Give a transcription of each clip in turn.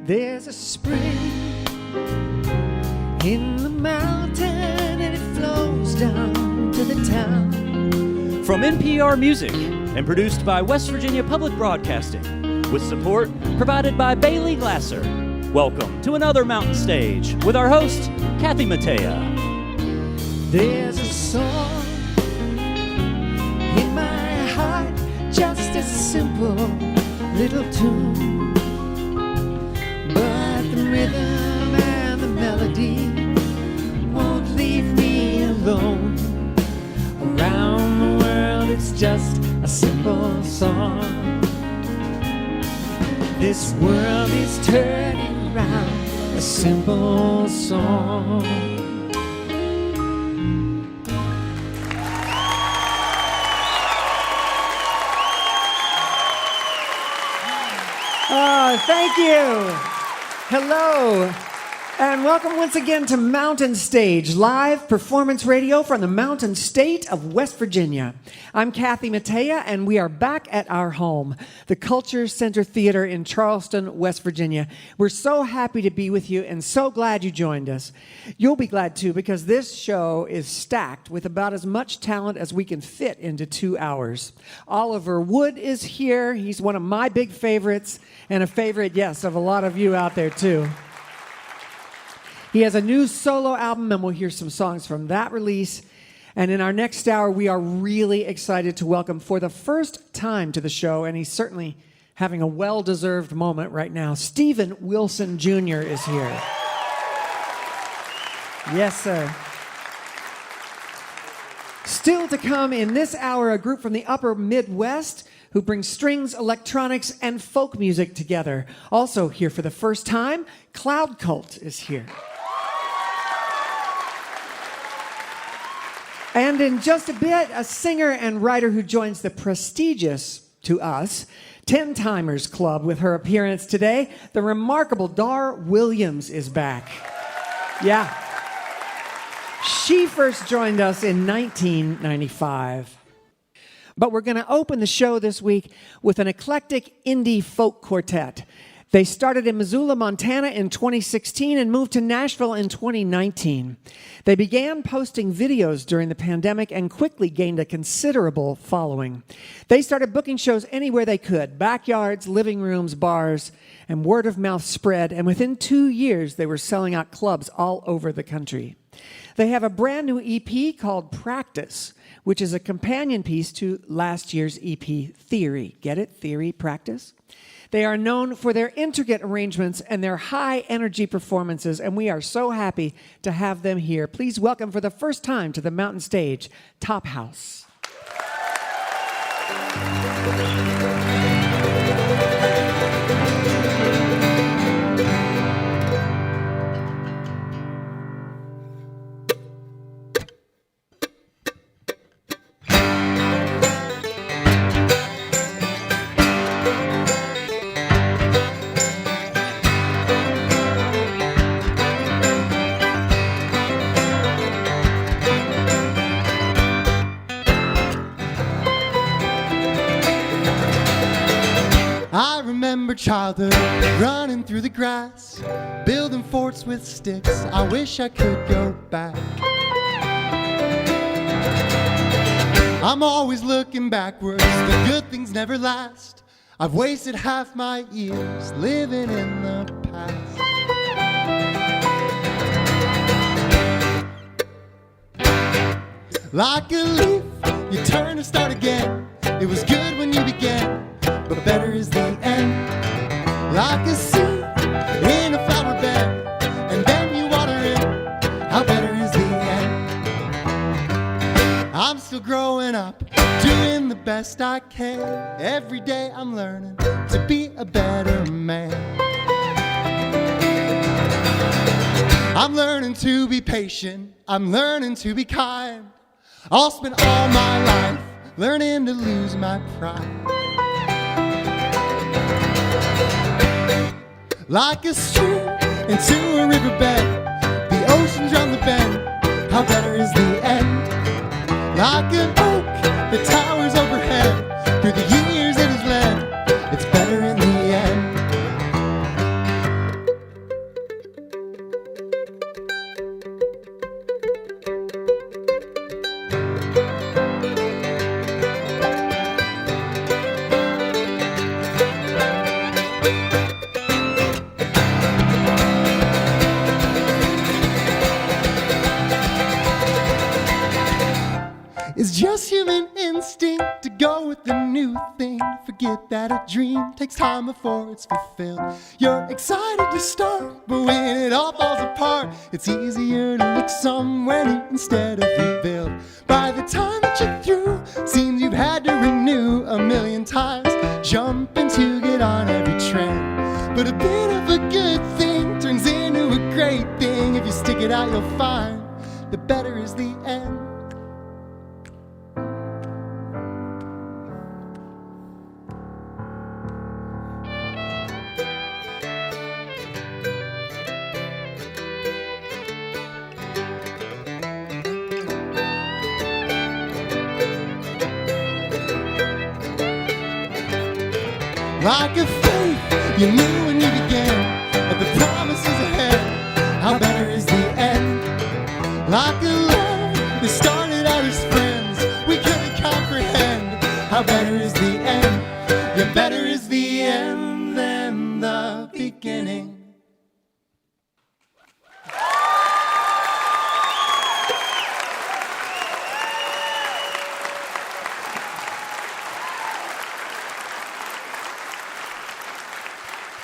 There's a spring in the mountain and it flows down to the town. From NPR Music and produced by West Virginia Public Broadcasting, with support provided by Bailey Glasser. Welcome to another Mountain Stage with our host, Kathy Mattea. There's a song in my heart, just a simple little tune, but the rhythm and the melody won't leave me alone. Around the world it's just a simple song. This world is turning around, a simple song. Oh, thank you. Hello, and welcome once again to Mountain Stage, live performance radio from the Mountain State of West Virginia. I'm Kathy Mattea, and we are back at our home, the Culture Center Theater in Charleston, West Virginia. We're so happy to be with you and so glad you joined us. You'll be glad too, because this show is stacked with about as much talent as we can fit into 2 hours. Oliver Wood is here. He's one of my big favorites, and a favorite, yes, of a lot of you out there too. He has a new solo album, and we'll hear some songs from that release. And in our next hour, we are really excited to welcome for the first time to the show, and he's certainly having a well-deserved moment right now, Stephen Wilson Jr. is here. Yes, sir. Still to come in this hour, a group from the upper Midwest who brings strings, electronics, and folk music together. Also here for the first time, Cloud Cult is here. And in just a bit, a singer and writer who joins the prestigious, to us, 10-Timers Club with her appearance today. The remarkable Dar Williams is back. Yeah. She first joined us in 1995. But we're going to open the show this week with an eclectic indie folk quartet. They started in Missoula, Montana in 2016 and moved to Nashville in 2019. They began posting videos during the pandemic and quickly gained a considerable following. They started booking shows anywhere they could, backyards, living rooms, bars, and word of mouth spread. And within 2 years, they were selling out clubs all over the country. They have a brand new EP called Practice, which is a companion piece to last year's EP, Theory. Get it? Theory, Practice? They are known for their intricate arrangements and their high-energy performances, and we are so happy to have them here. Please welcome for the first time to the Mountain Stage, TopHouse. Childhood, running through the grass, building forts with sticks. I wish I could go back. I'm always looking backwards, the good things never last. I've wasted half my years living in the past. Like a leaf, you turn and start again. It was good when you began, but better is the end. Like a seed in a flower bed, and then you water it. How better is the end? I'm still growing up, doing the best I can. Every day I'm learning to be a better man. I'm learning to be patient, I'm learning to be kind. I'll spend all my life learning to lose my pride. Like a stream into a riverbed, the oceans round the bend. How better is the end? Like an oak that towers overhead, through the years it has led, it's better in the end. It's just human instinct to go with the new thing. Forget that a dream takes time before it's fulfilled. You're excited to start, but when it all falls apart, it's easier to look somewhere new instead of rebuild. By the time that you're through, seems you've had to renew a million times, jumping to get on every trend. But a bit of a good thing turns into a great thing. If you stick it out, you'll find the better is the end. Like a faith you knew when you began, but the promise is ahead. How better is the end? Like a love that started out as friends, we couldn't comprehend. How better is the end? Yeah, better is the end than the beginning.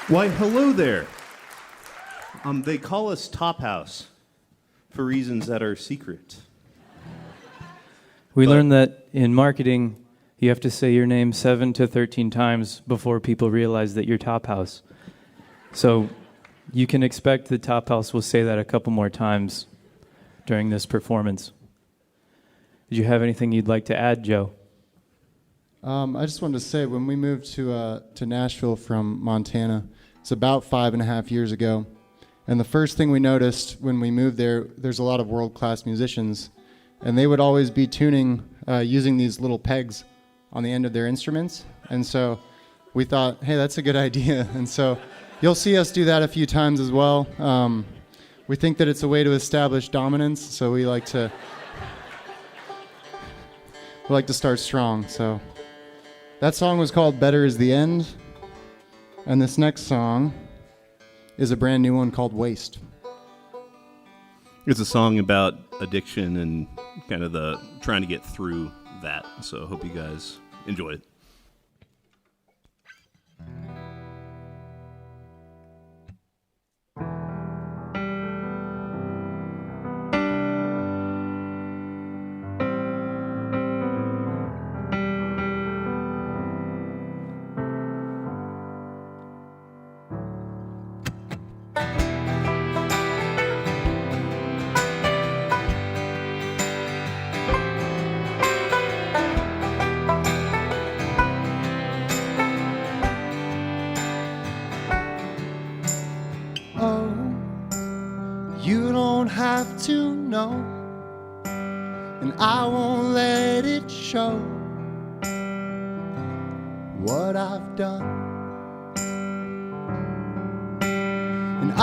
Why, hello there. They call us TopHouse for reasons that are secret. We learned that in marketing, you have to say your name 7 to 13 times before people realize that you're TopHouse. So you can expect the TopHouse will say that a couple more times during this performance. Did you have anything you'd like to add, Joe? I just wanted to say, when we moved to Nashville from Montana, it's about 5.5 years ago, and the first thing we noticed when we moved there, there's a lot of world-class musicians, and they would always be tuning using these little pegs on the end of their instruments, and so we thought, hey, that's a good idea, and so you'll see us do that a few times as well. We think that it's a way to establish dominance, so we like to start strong, so. That song was called Better Is the End, and this next song is a brand new one called Waste. It's a song about addiction and kind of the trying to get through that, so I hope you guys enjoy it. You don't have to know, and I won't let it show what I've done. And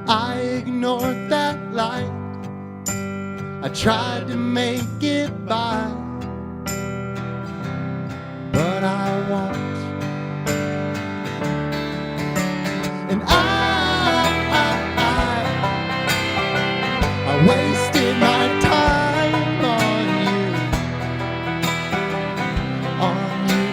I ignored that light. I tried to make it by, but I won't. And I wasted my time on you, on you.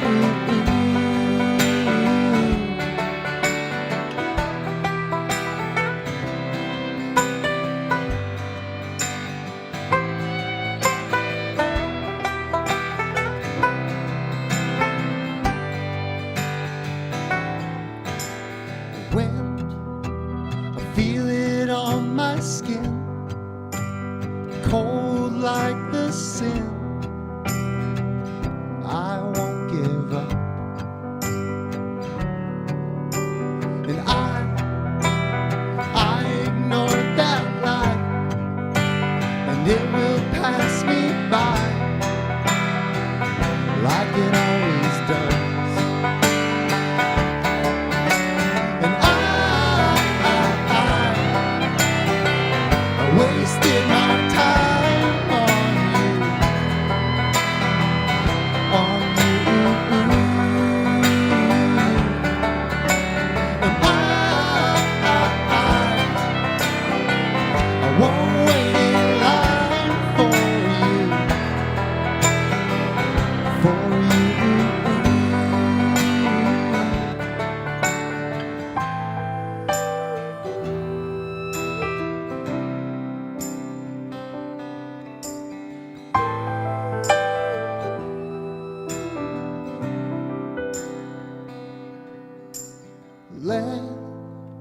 let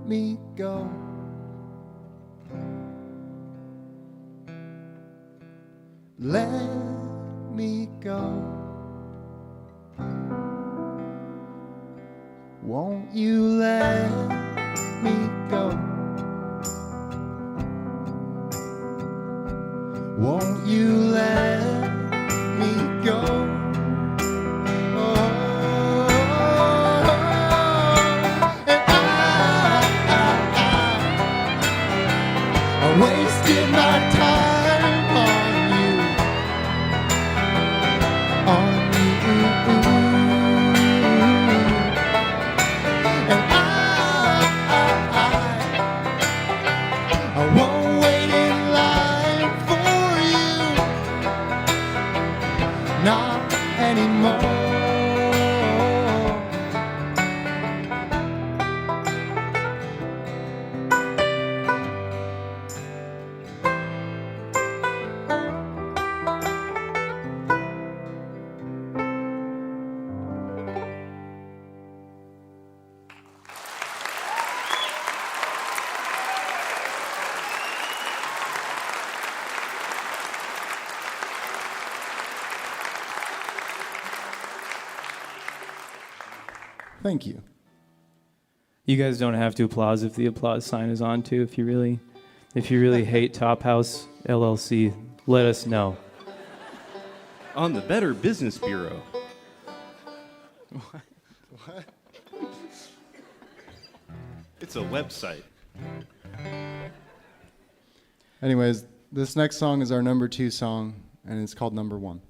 me go. Let me go. Won't you let me go? Won't you let me go? Oh, and I wasted my time on you, on you. And I won't wait in line for you, not anymore. Thank you. You guys don't have to applause if the applause sign is on too. If you really hate TopHouse LLC, let us know. On the Better Business Bureau. What? It's a website. Anyways, this next song is our number 2 song, and it's called Number 1.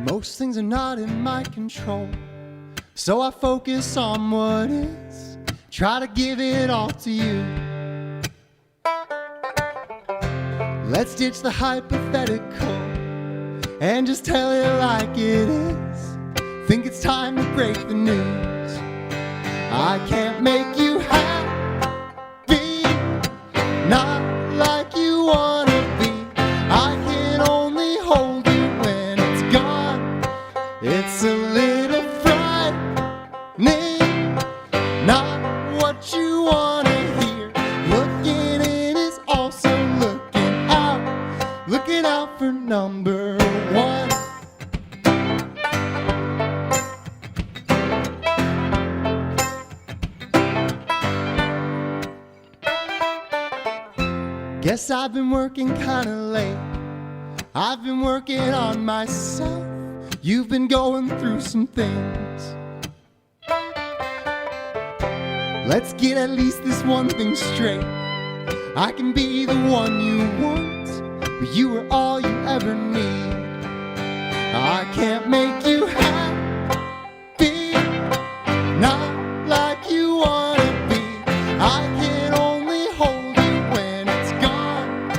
Most things are not in my control, so I focus on what is, try to give it all to you. Let's ditch the hypothetical and just tell it like it is. Think it's time to break the news. I can't make you happy, not like you wanna be. I can only hold you when it's gone. It's a little frightening, not what you wanna hear. Looking in is also looking out for number 1. Guess I've been working kinda late. I've been working on myself. You've been going through some things. Let's get at least this one thing straight. I can be the one you want, but you are all you ever need. I can't make you happy, not like you wanna be. I can only hold you when it's gone.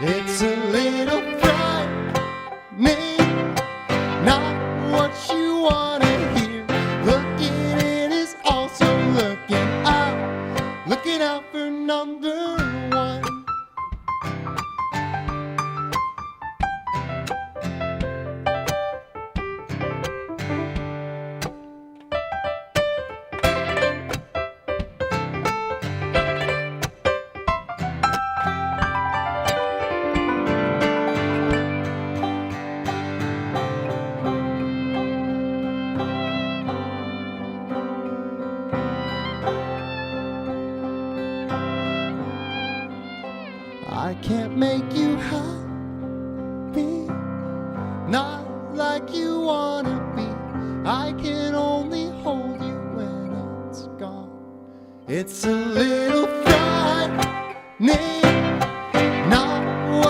It's a little frightening, not what you wanna hear. Looking in is also looking out for number 1. I can't make you happy, not like you wanna be. I can only hold you when it's gone. It's a little frightening, not what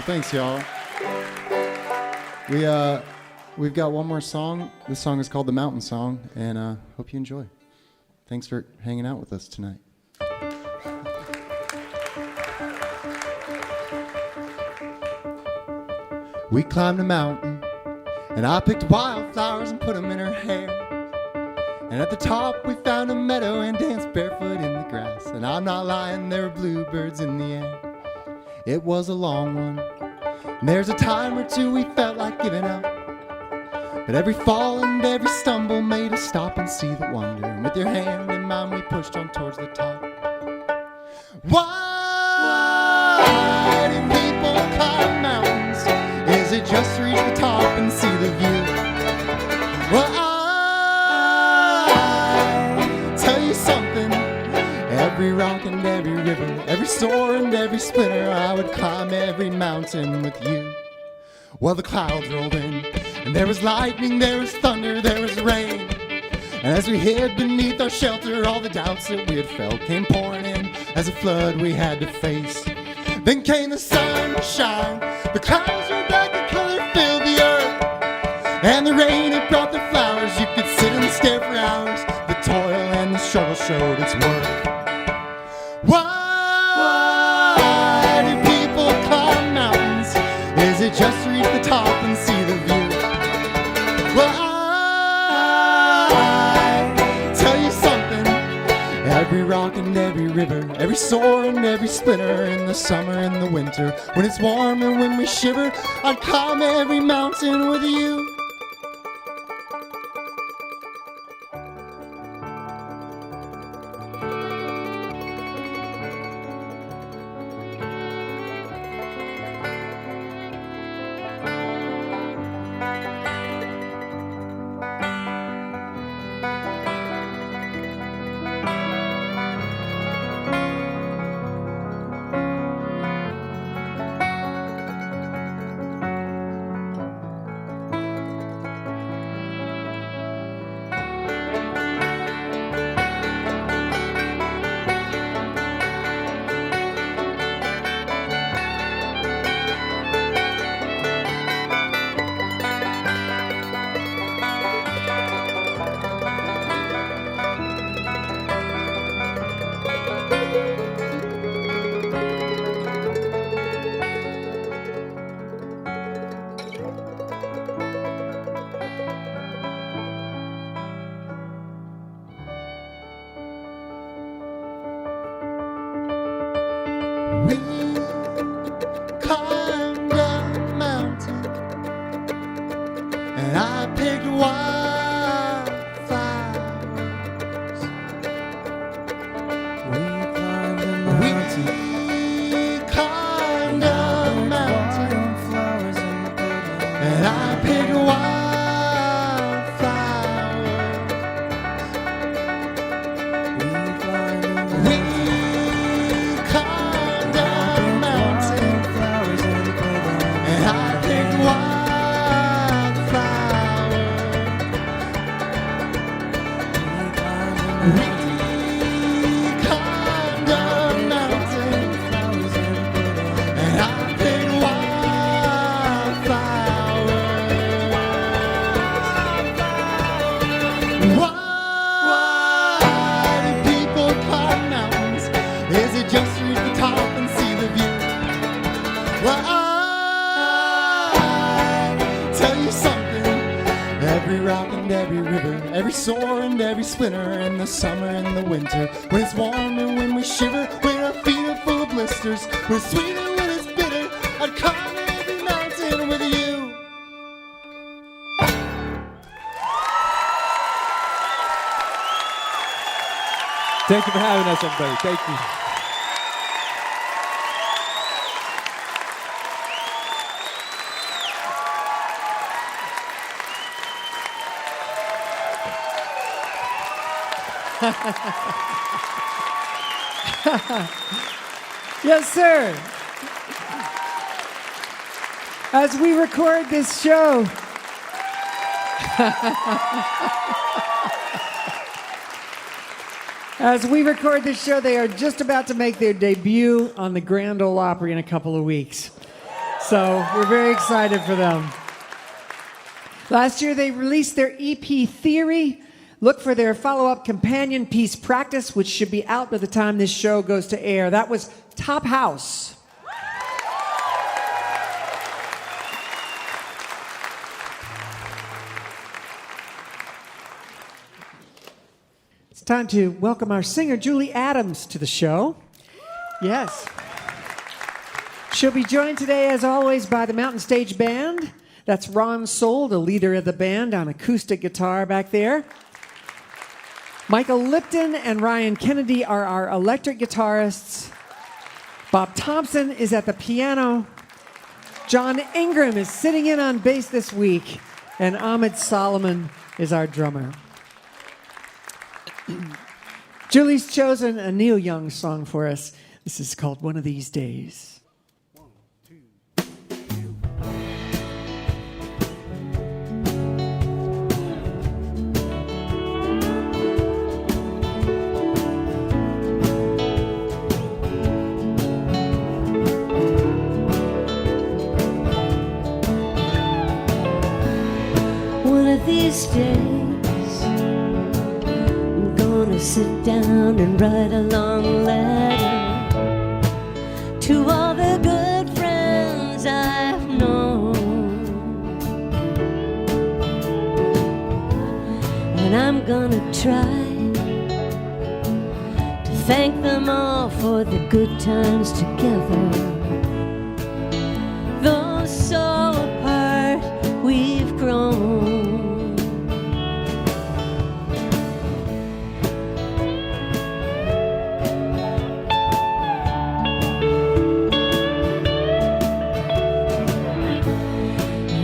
Thanks, y'all. We've got one more song. This song is called The Mountain Song, and hope you enjoy. Thanks for hanging out with us tonight. We climbed a mountain, and I picked wildflowers and put them in her hair. And at the top we found a meadow and danced barefoot in the grass. And I'm not lying, there were bluebirds in the air. It was a long one, and there's a time or two we felt like giving up. But every fall and every stumble made us stop and see the wonder. And with your hand in mine we pushed on towards the top. Why do people climb mountains? Is it just to reach the top and see the view? Well, I tell you something. Every rock and every river, every soar and every splinter, I would climb every mountain with you. Well, the clouds rolled in, and there was lightning, there was thunder, there was rain. And as we hid beneath our shelter, all the doubts that we had felt came pouring in as a flood we had to face. Then came the sunshine, the clouds were black, the color filled the earth. And the rain, it brought the flowers, you could sit and stare for hours. The toil and the struggle showed its worth. Why do people climb mountains? Is it just to reach the top and see the view? Well, I tell you something. Every rock and every river, every soar and every splinter, in the summer and the winter, when it's warm and when we shiver, I'd climb every mountain with you. We climbed a mountain, and I picked wildflowers. We climbed a mountain, and I picked every soar and every splinter, in the summer and the winter, when it's warm and when we shiver, when our feet are full of blisters, when it's sweet and when it's bitter, I'd climb every mountain with you. Thank you for having us, everybody. Thank you. Yes, sir. As we record this show, they are just about to make their debut on the Grand Ole Opry in a couple of weeks. So we're very excited for them. Last year, they released their EP Theory. Look for their follow-up companion piece Practice, which should be out by the time this show goes to air. That was TopHouse. It's time to welcome our singer, Julie Adams, to the show. Yes. She'll be joined today, as always, by the Mountain Stage Band. That's Ron Soul, the leader of the band, on acoustic guitar back there. Michael Lipton and Ryan Kennedy are our electric guitarists. Bob Thompson is at the piano. John Ingram is sitting in on bass this week. And Ahmed Solomon is our drummer. Julie's chosen a Neil Young song for us. This is called One of These Days. These days, I'm gonna sit down and write a long letter to all the good friends I've known, and I'm gonna try to thank them all for the good times together. Though so apart we've grown,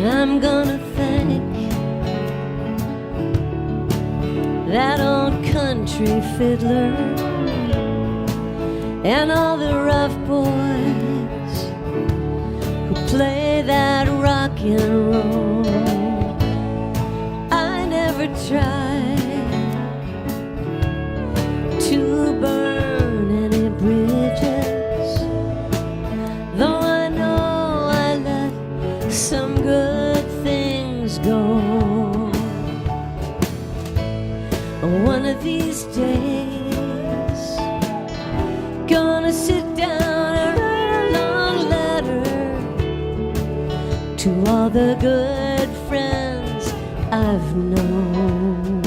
I'm gonna thank that old country fiddler and all the rough boys who play that rock and roll. I never tried to burn any bridges, though I know I let some good things go. One of these days, gonna sit down and write a long letter to all the good friends I've known.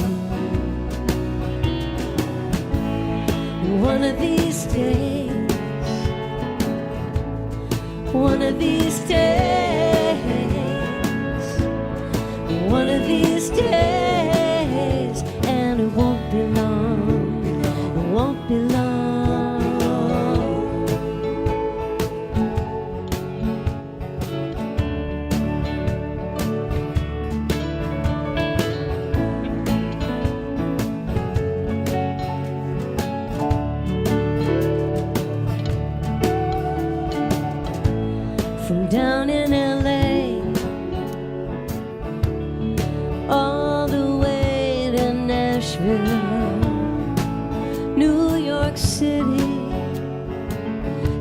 One of these days, one of these days, one of these days, and it won't be long, it won't be long. From down in LA all the way to Nashville, New York City,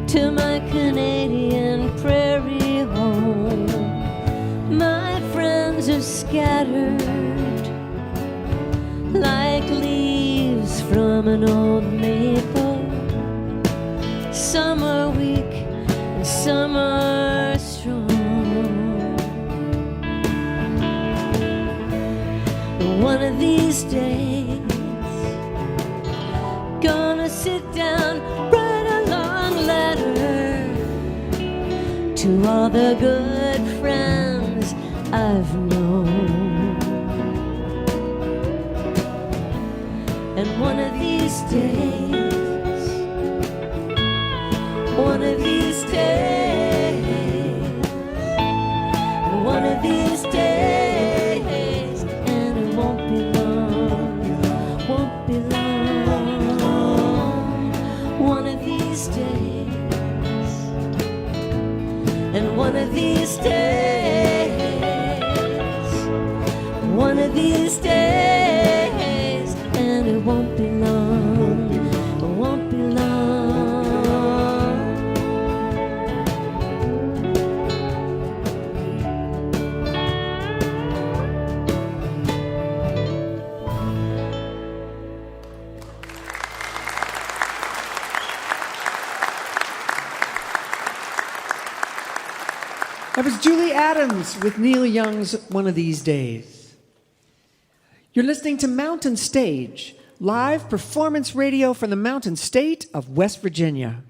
to my Canadian prairie home. My friends are scattered like leaves from an old maple. Some are weak and some are strong. One of these days, gonna sit down, write a long letter to all the good friends I've known. And one of these days, one of these days, one of these days, and it won't be long, won't be long. One of these days, and one of these days, one of these days, and it won't be long, it won't be long. That was Julie Adams with Neil Young's One of These Days. You're listening to Mountain Stage, live performance radio from the Mountain State of West Virginia.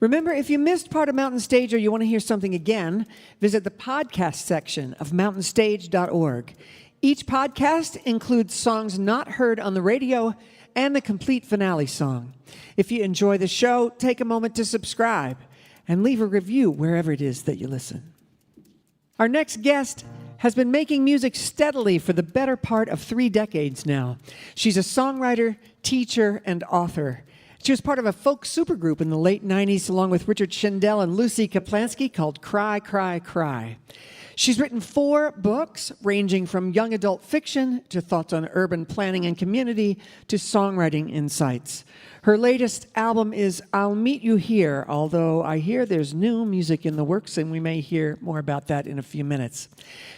Remember, if you missed part of Mountain Stage or you want to hear something again, visit the podcast section of mountainstage.org. Each podcast includes songs not heard on the radio and the complete finale song. If you enjoy the show, take a moment to subscribe and leave a review wherever it is that you listen. Our next guest has been making music steadily for the better part of 3 decades now. She's a songwriter, teacher, and author. She was part of a folk supergroup in the late 90s along with Richard Schindel and Lucy Kaplansky called Cry, Cry, Cry. She's written 4 books ranging from young adult fiction to thoughts on urban planning and community to songwriting insights. Her latest album is I'll Meet You Here, although I hear there's new music in the works and we may hear more about that in a few minutes.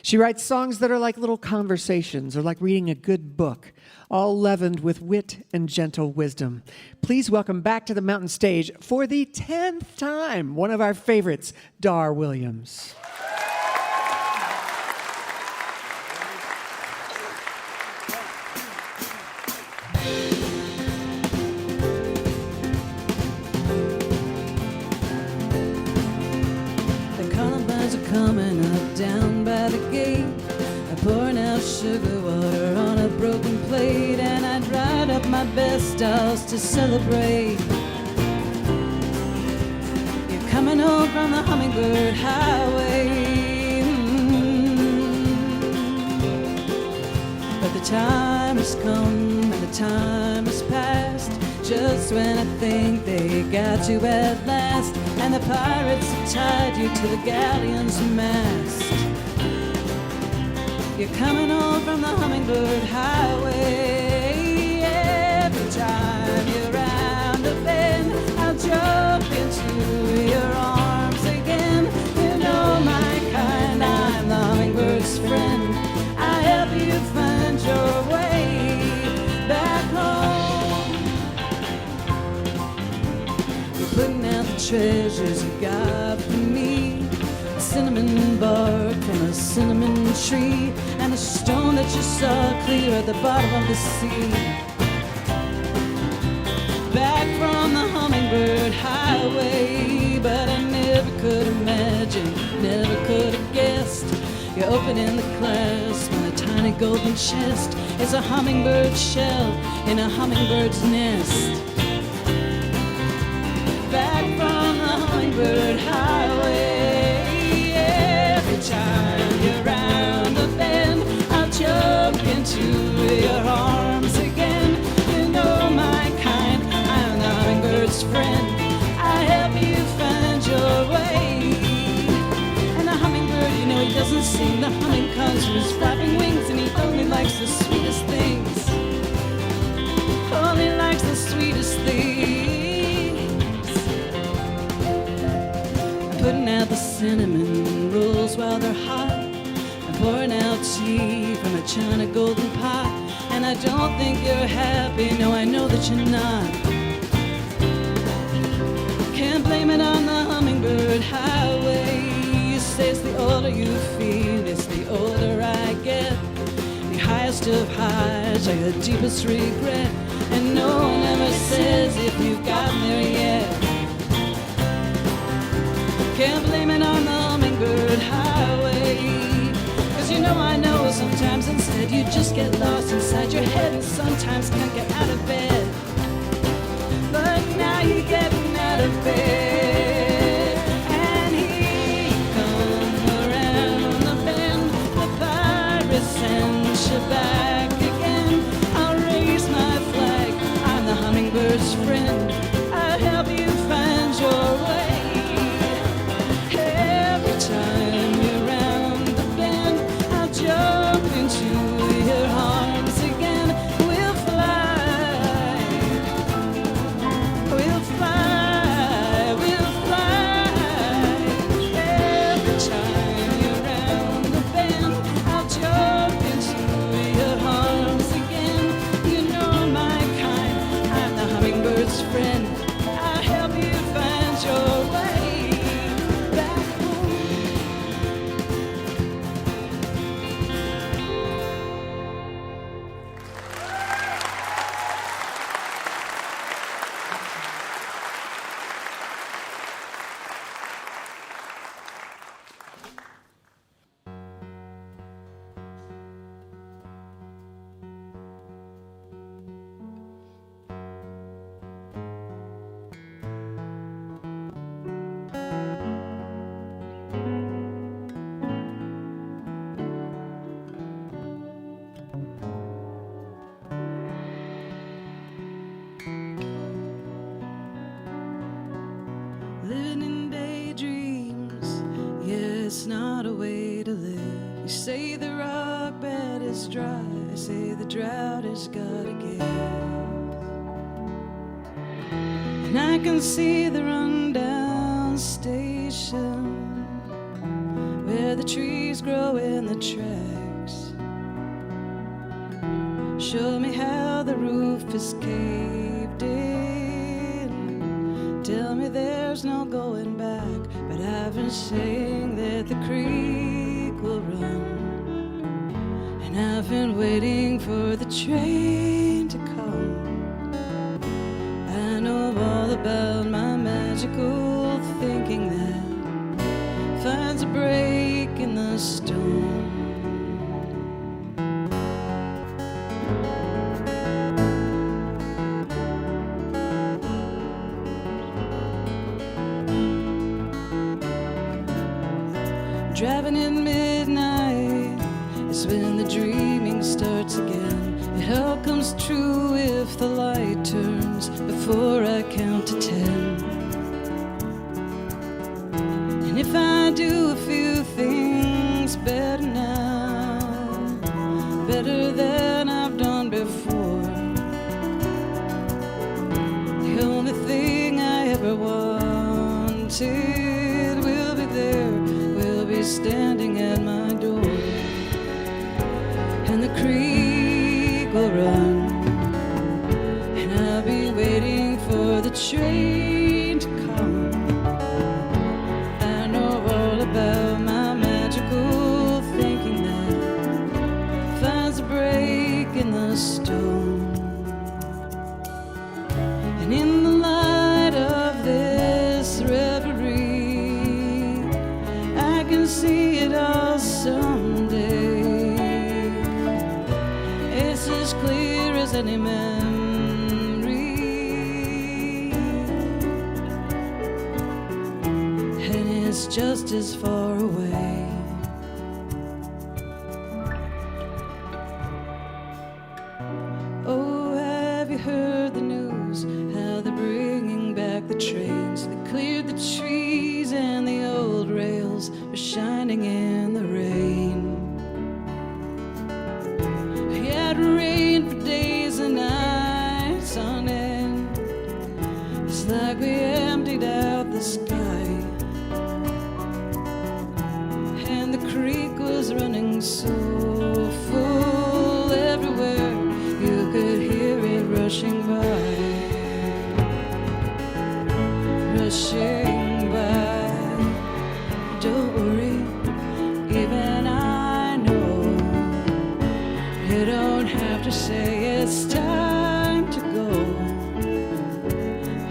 She writes songs that are like little conversations or like reading a good book, all leavened with wit and gentle wisdom. Please welcome back to the Mountain Stage for the 10th time, one of our favorites, Dar Williams. Coming up down by the gate, I pouring out sugar water on a broken plate, and I dried up my best dolls to celebrate. You're coming home from the Hummingbird Highway, but the time has come and the time has passed, just when I think they got you at last, and the pirates have tied you to the galleon's mast. You're coming home from the Hummingbird Highway. Every time you're round a bend, I'll jump into your arms again. You know my kind, I'm the Hummingbird's friend. I help you find your way back home. You're putting out the treasures you got for me, cinnamon bark from a cinnamon tree, and a stone that you saw clear at the bottom of the sea. Back from the Hummingbird Highway, but I never could imagine, never could have guessed, you're opening the clasp on a tiny golden chest. It's a hummingbird shell in a hummingbird's nest. Back from the Hummingbird Highway, every time you're round a bend, I'll jump into your arms again. You know my kind, I'm the Hummingbird's friend. I help you find your way. And the hummingbird, you know he doesn't sing, the humming comes from his flapping wings, and he only likes the sweetest things. Only likes the sweetest things. Putting out the cinnamon rolls while they're hot, and pouring out tea from a china golden pot. And I don't think you're happy, no, I know that you're not. Can't blame it on the Hummingbird Highway. You say it's the older you feel, it's the older I get. The highest of highs are your deepest regret, and no one ever says if you've gotten there yet. Can't blame it on the Hummingbird Highway. get lost inside your head and sometimes can't get out of bed. But now you're getting out of bed. And here you come around the bend. The pirate sends you back again. I'll raise my flag. I'm the hummingbird's friend. I'll help you find your way. Every time you're round the bend, I'll jump into your arms again. We'll fly, we'll fly, we'll fly. Every time you're round the bend, I'll jump into your arms again. You know my kind, I'm the hummingbird's friend. I'll help you find your way back home. Living in daydreams, yeah, it's not a way to live. You say the rock bed is dry, I say the drought has gotta give. And I can see the rundown station where the trees grow in the tracks. Show me how the roof is caved in. Tell me there's no going back, but I've been saying that the creek will run. And I've been waiting for the train to come. I know all about my magical thinking that finds a break in the stone. Driving in midnight is when the dreaming starts again. It all comes true if the light turns before I count to 10. And if I do a few things better now, better than I've done before, the only thing I ever wanted will be there, will be standing at my door. And the creek will run, and I'll be waiting for the train to come. I know all about my magical thinking that finds a break in the stone. And in the light of this reverie, I can see it all someday. It's as clear as any memory, and it's just as far away. Oh, have you heard the news? How they're bringing back the trains. They cleared the trees and the old rails are shining in the rain. We had rain for days and nights on end. It's like we emptied out the sky, and the creek was running so full everywhere. You could hear it rushing by, rushing by. Don't worry, even I know you don't have to say it's time to go.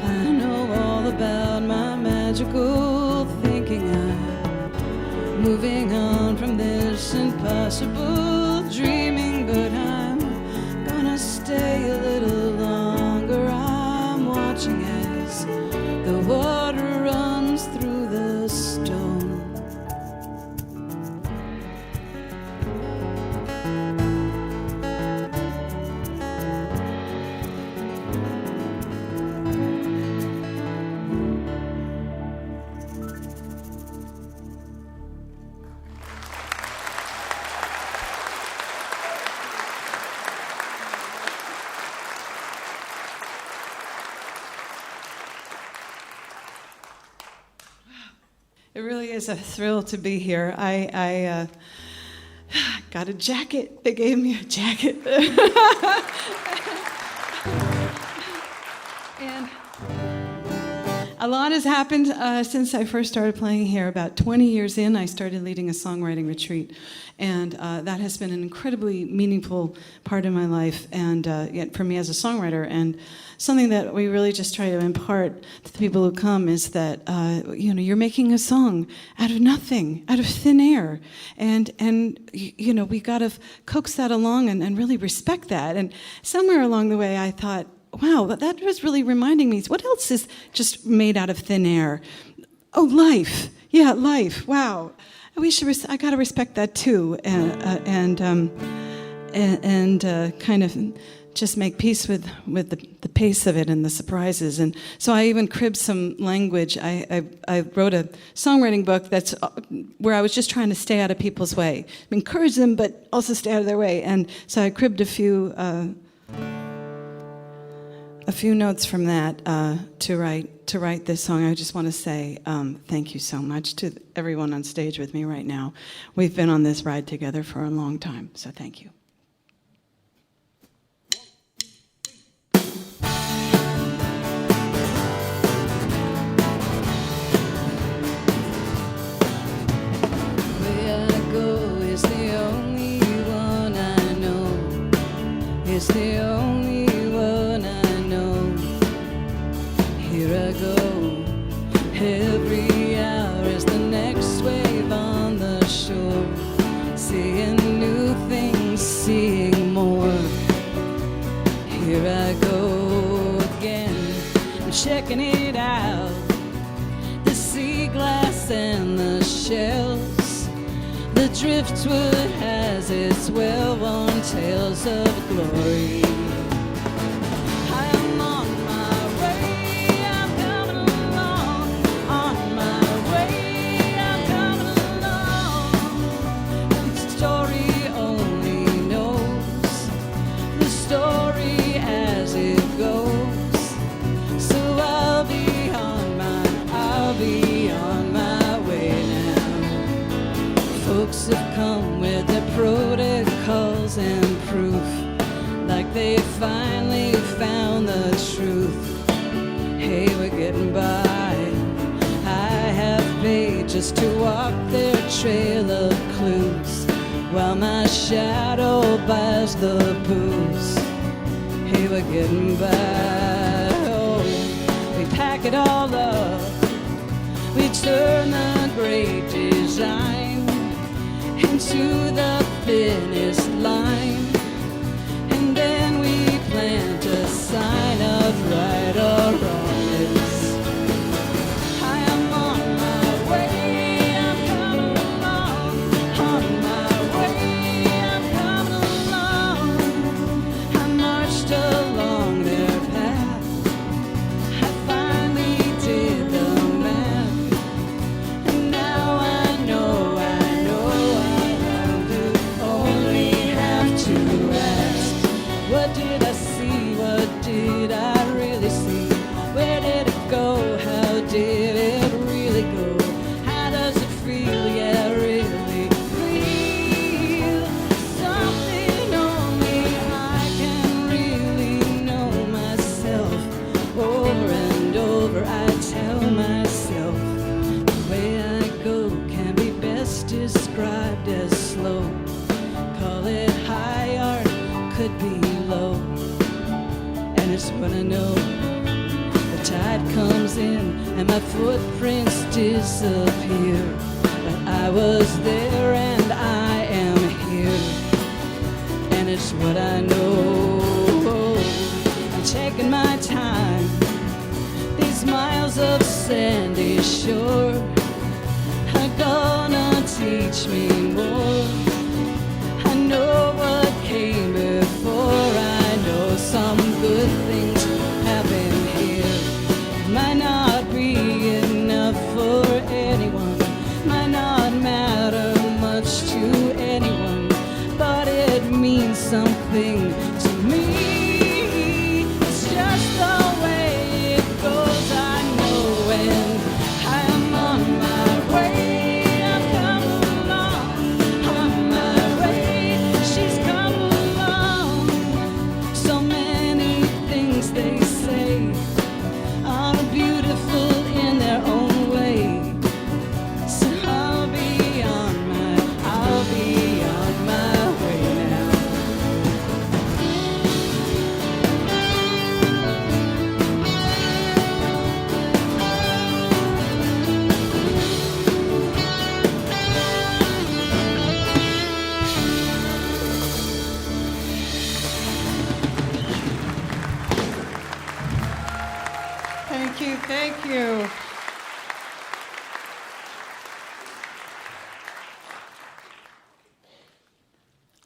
I know all about my magical thinking. I'm moving on from this impossible dreaming, but I'm watching as the water runs through the stone. It really is a thrill to be here. I got a jacket. They gave me a jacket. And a lot has happened since I first started playing here. About 20 years in, I started leading a songwriting retreat. And that has been an incredibly meaningful part of my life, and yet for me as a songwriter. And something that we really just try to impart to the people who come is that you're making a song out of nothing, out of thin air, and we got to coax that along and really respect that. And somewhere along the way, I thought, wow, that was really reminding me. What else is just made out of thin air? Oh, life. Yeah, life. Wow. I got to respect that too, and kind of just make peace with the pace of it and the surprises. And so I even cribbed some language. I wrote a songwriting book that's where I was just trying to stay out of people's way, encourage them, but also stay out of their way. And so I cribbed a few notes from that to write this song. I just want to say thank you so much to everyone on stage with me right now. We've been on this ride together for a long time, so thank you. Where I go is the only one I know. It's the only one I know. Here I go. Every hour is the next wave on the shore. Seeing new things, seeing more. Here I go again. I'm checking it out. The sea glass and the shells. The driftwood has its well-worn tales of glory. I am on my way, I'm coming along. On my way, I'm coming along. The story only knows the story as it goes. So I'll be on my way now. Folks have come with their protocols and proof, like they finally found the truth. Hey, we're getting by. I have paid just to walk their trail of clues, while my shadow buys the booze. Hey, we're getting by. Oh, we pack it all up. We turn the great design into the finish line, and then we plant a sign of right or wrongness. I am on my way, I'm coming along. On my way, I'm coming along. I marched along their path. I finally did the math, and now I know only have to ask. What did I see? What did I really see? Where did it go? How did it really go? How does it feel? Yeah, really feel something only I can really know myself. Over and over I tell myself the way I go can be best described as slow. Call it high art, could be low. And it's when I know the tide comes in and my footprints disappear, but I was there and I am here. And it's what I know. I'm taking my time. walls of sandy shore are gonna teach me more. I know what came before. I know some good things happen here. Might not be enough for anyone, might not matter much to anyone, but it means something to me. It's just the way it goes. I know when I am on my way. I've come along on my way. She's come along. So many things they say are beautiful in their own way. So I'll be on my way now. Thank you, thank you.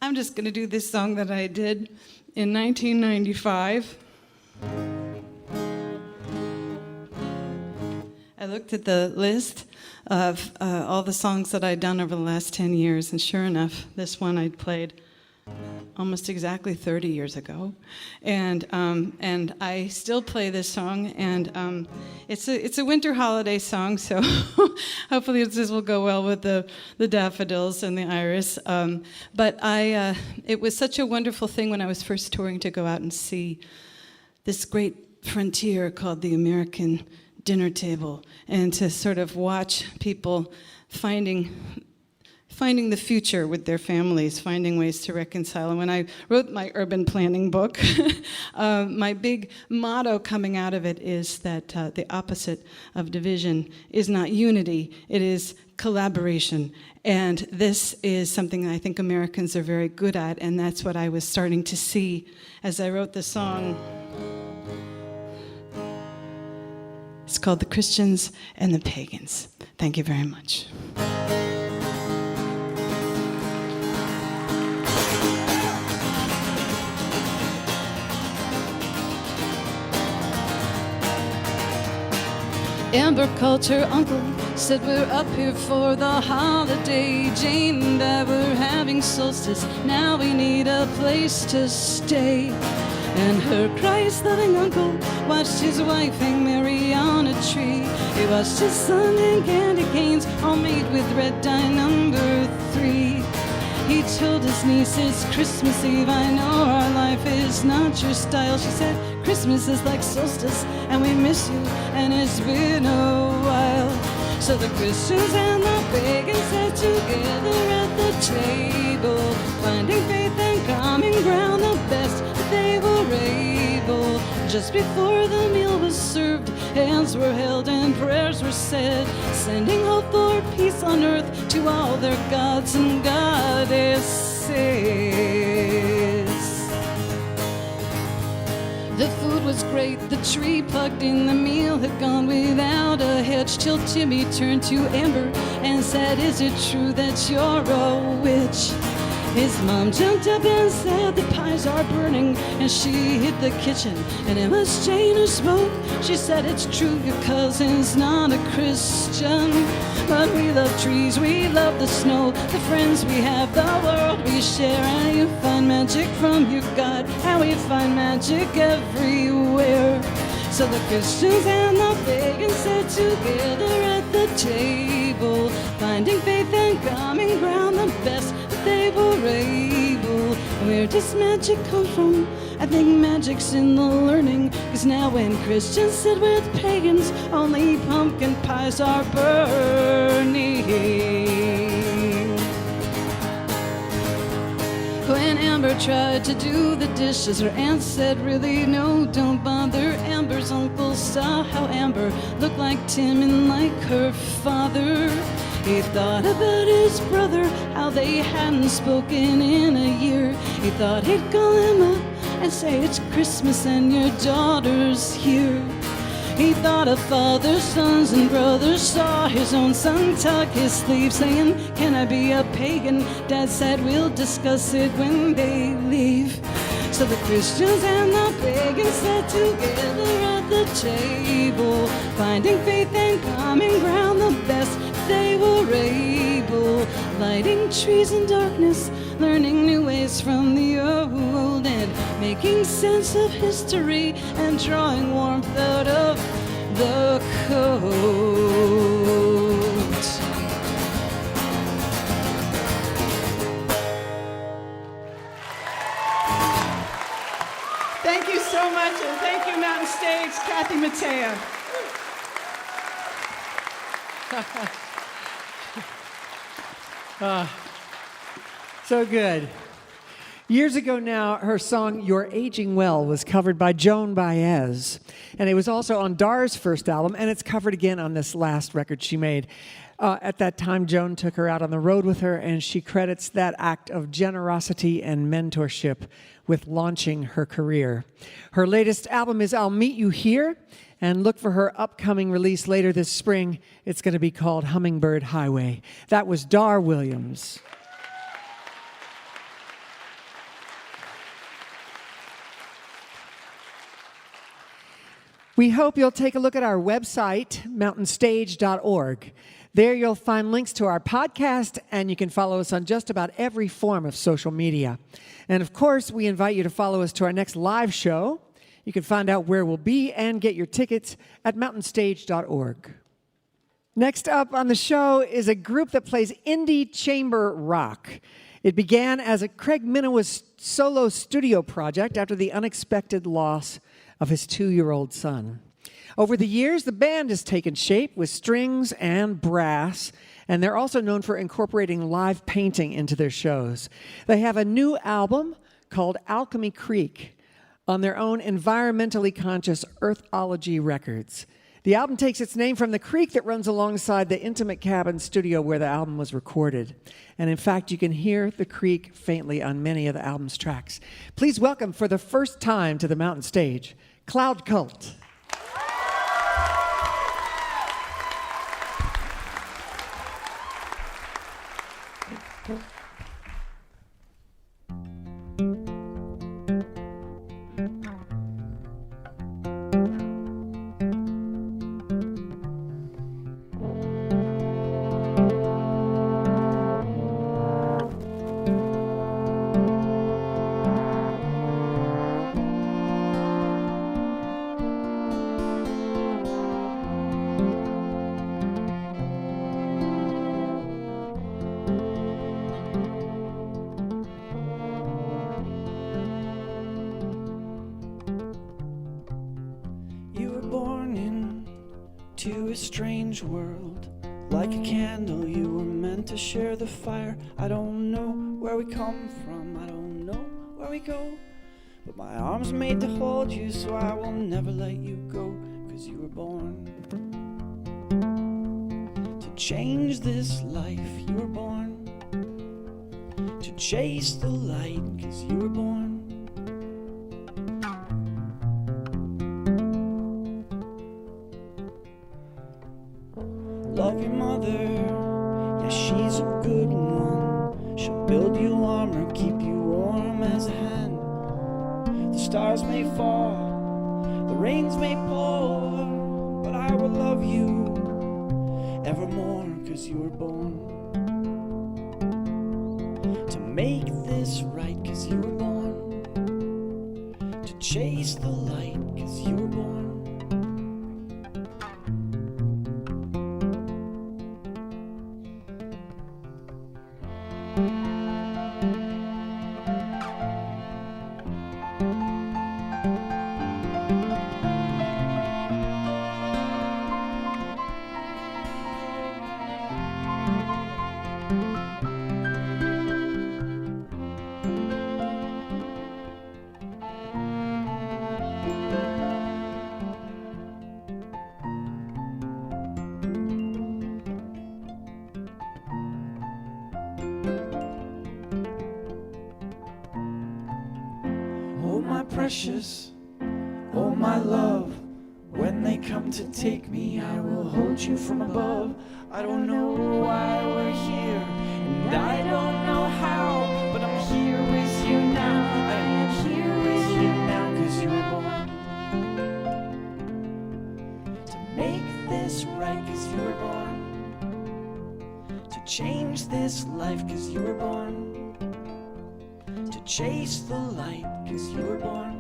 I'm just going to do this song that I did in 1995. I looked at the list of all the songs that I'd done over the last 10 years, and sure enough, this one I'd played almost exactly 30 years ago, and I still play this song, and it's a winter holiday song, so hopefully this will go well with the daffodils and the iris. But it was such a wonderful thing when I was first touring to go out and see this great frontier called the American dinner table, and to sort of watch people finding the future with their families, finding ways to reconcile. And when I wrote my urban planning book, my big motto coming out of it is that the opposite of division is not unity, it is collaboration. And this is something I think Americans are very good at, and that's what I was starting to see as I wrote the song. It's called The Christians and the Pagans. Thank you very much. Amber called her uncle, said we're up here for the holiday. Jane and I were having solstice, now we need a place to stay. And her Christ-loving uncle watched his wife hang Mary on a tree. He watched his son and candy canes, all made with red dye number 3. He told his niece it's Christmas Eve, I know our life is not your style. She said, Christmas is like solstice, and we miss you, and it's been a while. So the Christians and the pagans sat together at the table, finding faith and common ground the best that they were able. Just before the meal was served, hands were held and prayers were said, sending hope for peace on earth to all their gods and goddesses. The food was great, the tree plugged in, the meal had gone without a hitch, till Timmy turned to Amber and said, is it true that you're a witch? His mom jumped up and said, the pies are burning, and she hit the kitchen, and it was Jane who spoke. She said, it's true, your cousin's not a Christian, but we love trees, we love the snow, the friends we have, the world we share, and you find magic from your God, and we find magic everywhere. So the Christians and the pagans sat together at the table, finding faith and common ground the best that they were able. Where does magic come from? I think magic's in the learning, 'cause now when Christians sit with pagans, only pumpkin pies are burning. When Amber tried to do the dishes, her aunt said, really, no, don't bother. Amber's uncle saw how Amber looked like Tim and like her father. He thought about his brother, how they hadn't spoken in a year. He thought he'd call him up and say, it's Christmas and your daughter's here. He thought of fathers, sons, and brothers, saw his own son tuck his sleeve, saying, "Can I be a pagan?" Dad said, "We'll discuss it when they leave." So the Christians and the pagans sat together at the table, finding faith and common ground the best they were able, lighting trees in darkness, learning new ways from the old, and making sense of history and drawing warmth out of the cold. Thank you so much, and thank you, Mountain Stage, Kathy Mattea. So good. Years ago now, her song You're Aging Well was covered by Joan Baez. And it was also on Dar's first album, and it's covered again on this last record she made. At that time, Joan took her out on the road with her, and she credits that act of generosity and mentorship with launching her career. Her latest album is I'll Meet You Here, and look for her upcoming release later this spring. It's going to be called Hummingbird Highway. That was Dar Williams. We hope you'll take a look at our website, mountainstage.org. There you'll find links to our podcast, and you can follow us on just about every form of social media. And of course, we invite you to follow us to our next live show. You can find out where we'll be and get your tickets at mountainstage.org. Next up on the show is a group that plays indie chamber rock. It began as a Craig Minowa's solo studio project after the unexpected loss of his 2-year-old son. Over the years, the band has taken shape with strings and brass, and they're also known for incorporating live painting into their shows. They have a new album called Alchemy Creek on their own environmentally conscious Earthology Records. The album takes its name from the creek that runs alongside the intimate cabin studio where the album was recorded. And in fact, you can hear the creek faintly on many of the album's tracks. Please welcome for the first time to the Mountain Stage, Cloud Cult. To a strange world, like a candle, you were meant to share the fire. I don't know where we come from, I don't know where we go, but my arms made to hold you, so I will never let you go. 'Cause you were born to change this life. You were born to chase the light. 'Cause you were born. Love your mother, yeah, she's a good one. She'll build you armor, keep you warm as a hen. The stars may fall, the rains may pour, but I will love you evermore. 'Cause you were born to make this right. 'Cause you were born to chase the light. 'Cause you were born. Oh my precious, oh my love, when they they come to take me, I will hold you from above. I don't know why we're here, and I don't know how, but I'm here with you now. I'm here with you now, 'cause you were born to make this right, 'cause you were born to change this life, 'cause you were born to chase the light, 'cause you were born.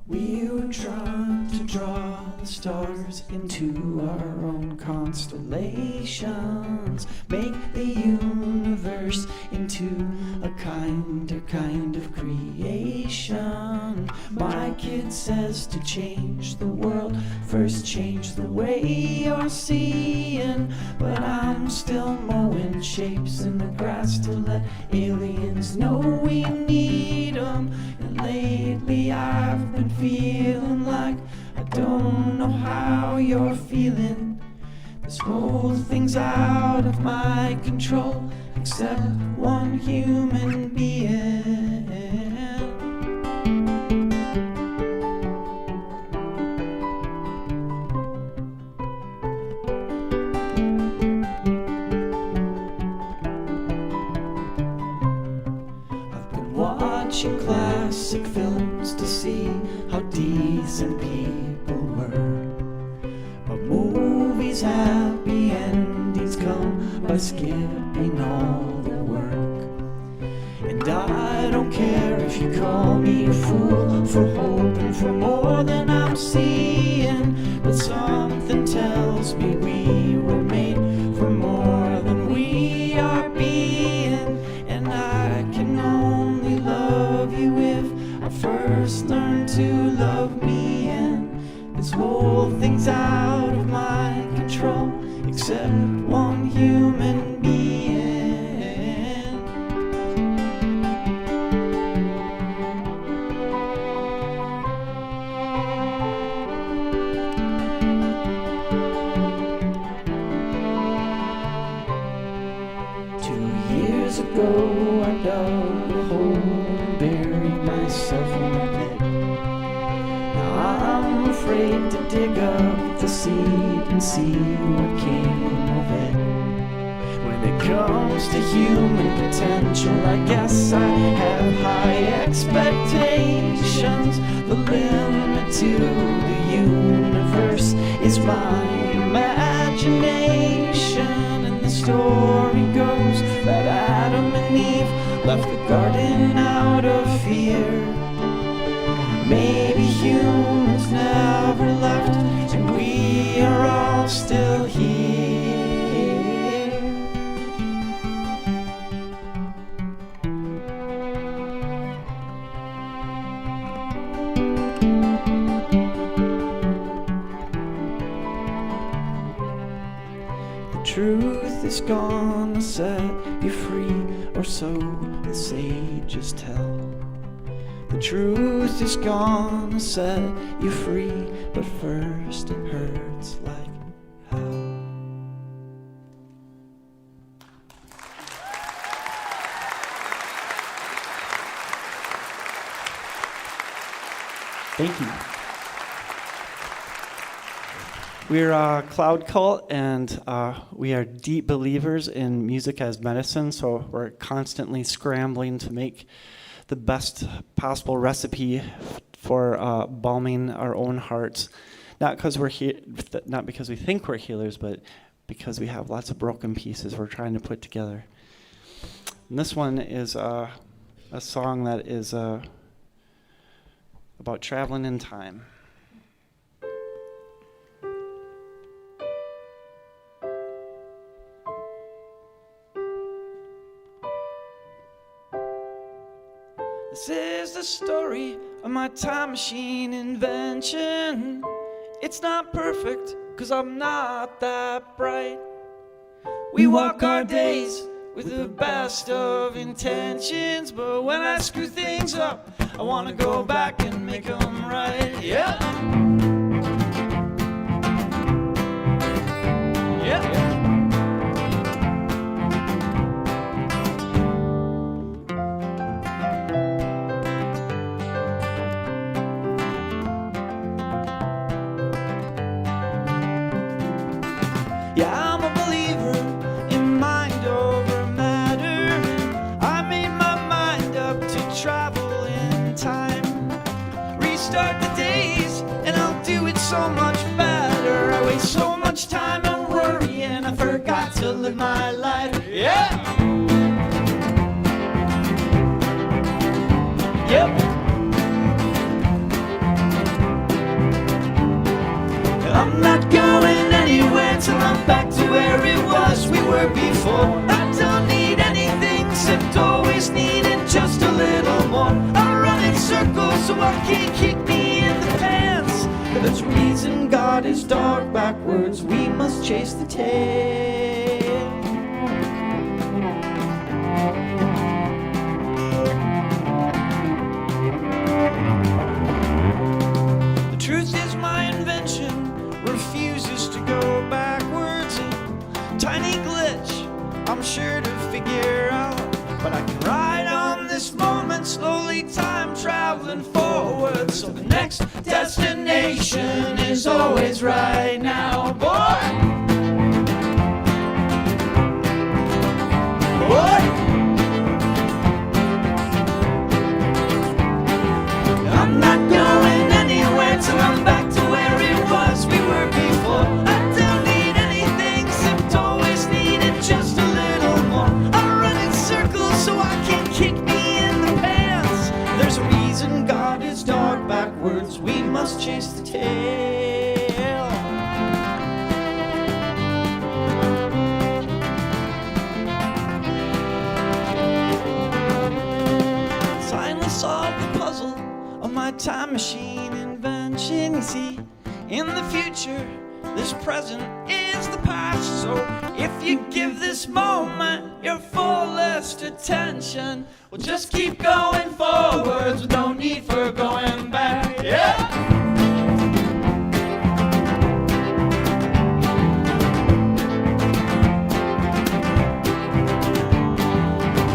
We were trying to draw the stars into our own constellations, make the universe into a kind of creation. My kid says to change the world, first change the way you're seeing, but I'm still mowing shapes in the grass to let aliens know we need them. And lately I've been feeling like I don't know how you're feeling. This whole thing's out of my control, except one human being. Watching classic films to see how decent people were, but movies' happy endings come by skipping all the work. And I don't care if you call me a fool for hoping for more than I'm seeing, but something tells me we were made for more than we are being. And I can only love you if I first learn to love me. And this whole thing's out of my control, except one human being. 2 years ago I dug a hole and buried myself in the pit. Now I'm afraid to dig up the seed and see what came of it. When it comes to human potential, I guess I have high expectations. The limit to the universe is my imagination. And the story goes that Adam and Eve left the garden out of fear. Maybe humans never left, and we are all still here. The truth is gonna set you free, or so the sages tell. The truth is gonna set you free, but first it hurts like hell. Thank you. We're Cloud Cult, and we are deep believers in music as medicine, so we're constantly scrambling to make the best possible recipe for balming our own hearts. Not because not because we think we're healers, but because we have lots of broken pieces we're trying to put together. And this one is a song that is about traveling in time. This is the story of my time machine invention. It's not perfect, 'cause I'm not that bright. We walk our days with the best of intentions, but when I screw things up, I wanna go back and make them right. Yeah. Yeah. Yeah, I'm a believer in mind over matter. I made my mind up to travel in time. Restart the days and I'll do it so much better. I waste so much time on worrying, I forgot to live my life. Yeah! Yep. I'm not going anywhere till I'm back to where it was we were before. I don't need anything except always needing just a little more. I run in circles so I can't kick me in the pants. There's a reason God is dark backwards, we must chase the tail. The truth is my invention refuses to go backwards. A tiny glitch I'm sure to figure out, but I can ride on this moment slowly, time traveling forward. So the next destination is always right now, boy. Boy. I'm not going anywhere till I'm back to where it was we were before. I don't need anything except always needed just a little more. I run in circles so I can't kick me in the pants. There's a reason God is dark backwards, we must chase the tail. Finally solved the puzzle of my time machine invention. You see, in the future, this present is the past. So if you give this moment your fullest attention, we'll just keep going forwards with no need for going back. Yeah!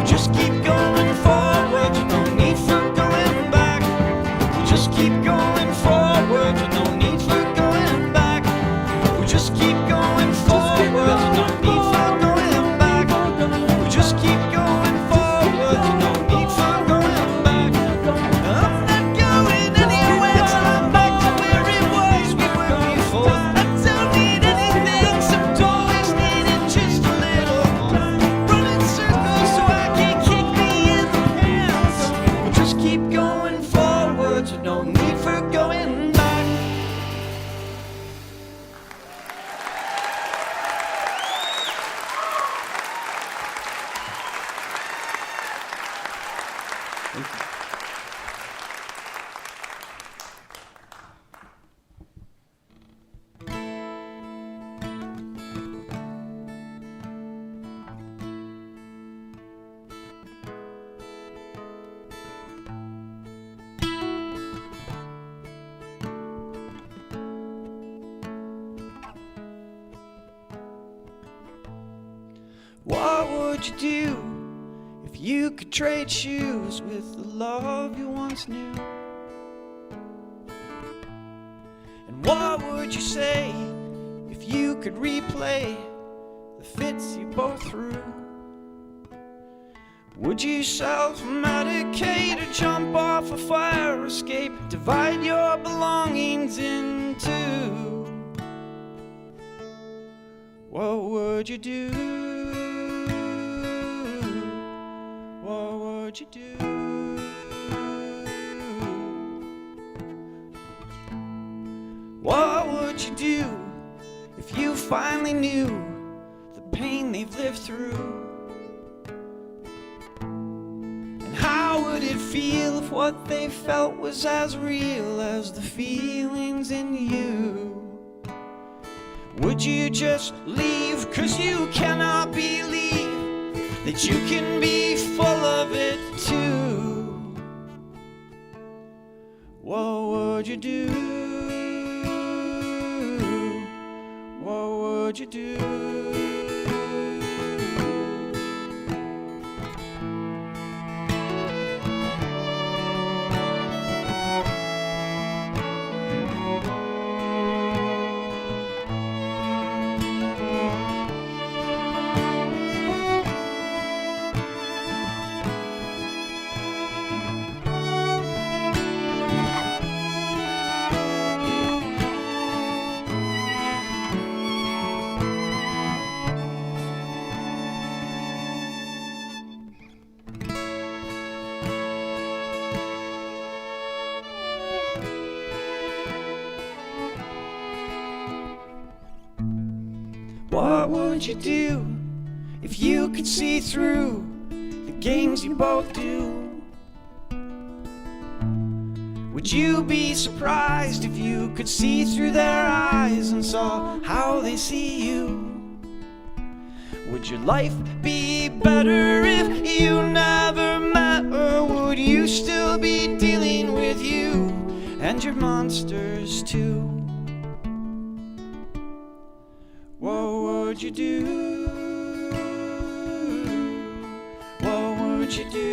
Just keep going forward with no need for going back. Just keep going forward with no need for going back. We just keep going forward with no need for going back. We just keep going forward with no need for going back. I'm not going anywhere till I'm back to where it was we were before. I don't need anything except always needing just a little more. Running circles so I can't kick me in the pants. We just keep going forwards with no need for going back. What would you do if you could trade shoes with the love you once knew? And what would you say if you could replay the fits you both threw? Would you self-medicate or jump off a fire escape? Divide your belongings in two. What would you do? What would you do? What would you do if you finally knew the pain they've lived through? And how would it feel feel if what they felt was as real as the feelings in you? Would you just leave? 'Cause you cannot believe that you can be full of it too. What would you do? What would you do? What would you do if you could see through the games you both do? Would you be surprised if you could see through their eyes and saw how they see you? Would your life be better if you never met, or would you still be dealing with you and your monsters too? What would you do? What would you do?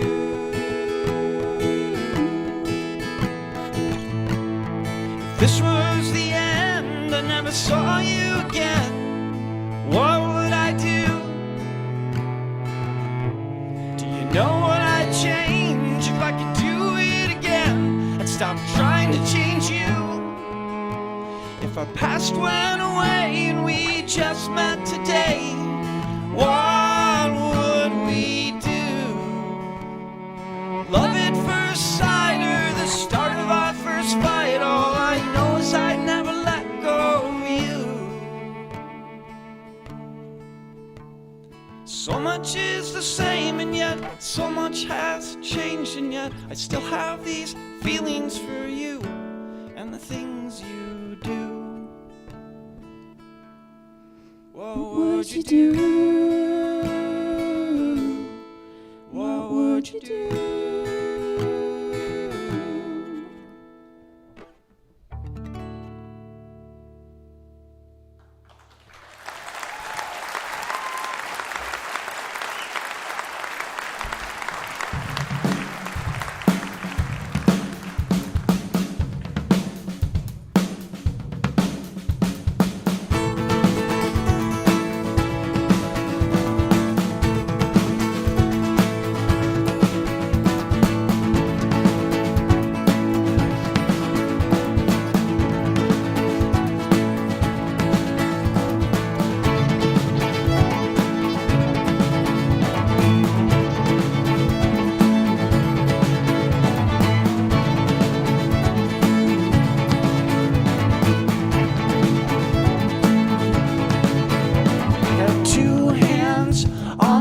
If this was the end, I never saw you again, what would I do? Do you know what I'd change if I could do it again? I'd stop trying to change you. If our past went away and we just met today, what would we do? Love at first sight or the start of our first fight? All I know is I'd never let go of you. So much is the same and yet so much has changed, and yet I still have these feelings for you and the things you do. What would you do? What would you do?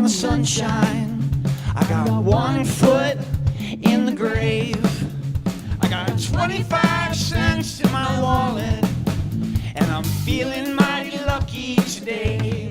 Sunshine. I got 1 foot in the grave. I got 25 cents in my wallet, and I'm feeling mighty lucky today.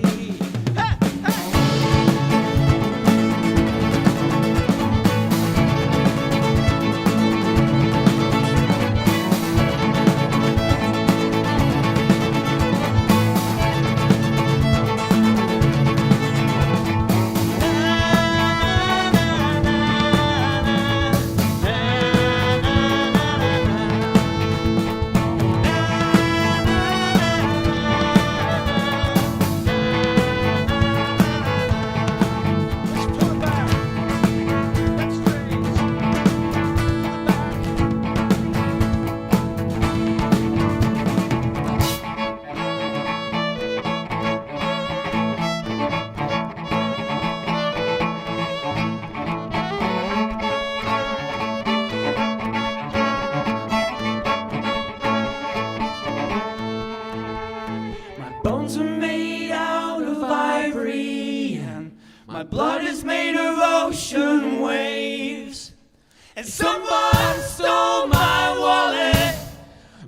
and someone stole my wallet,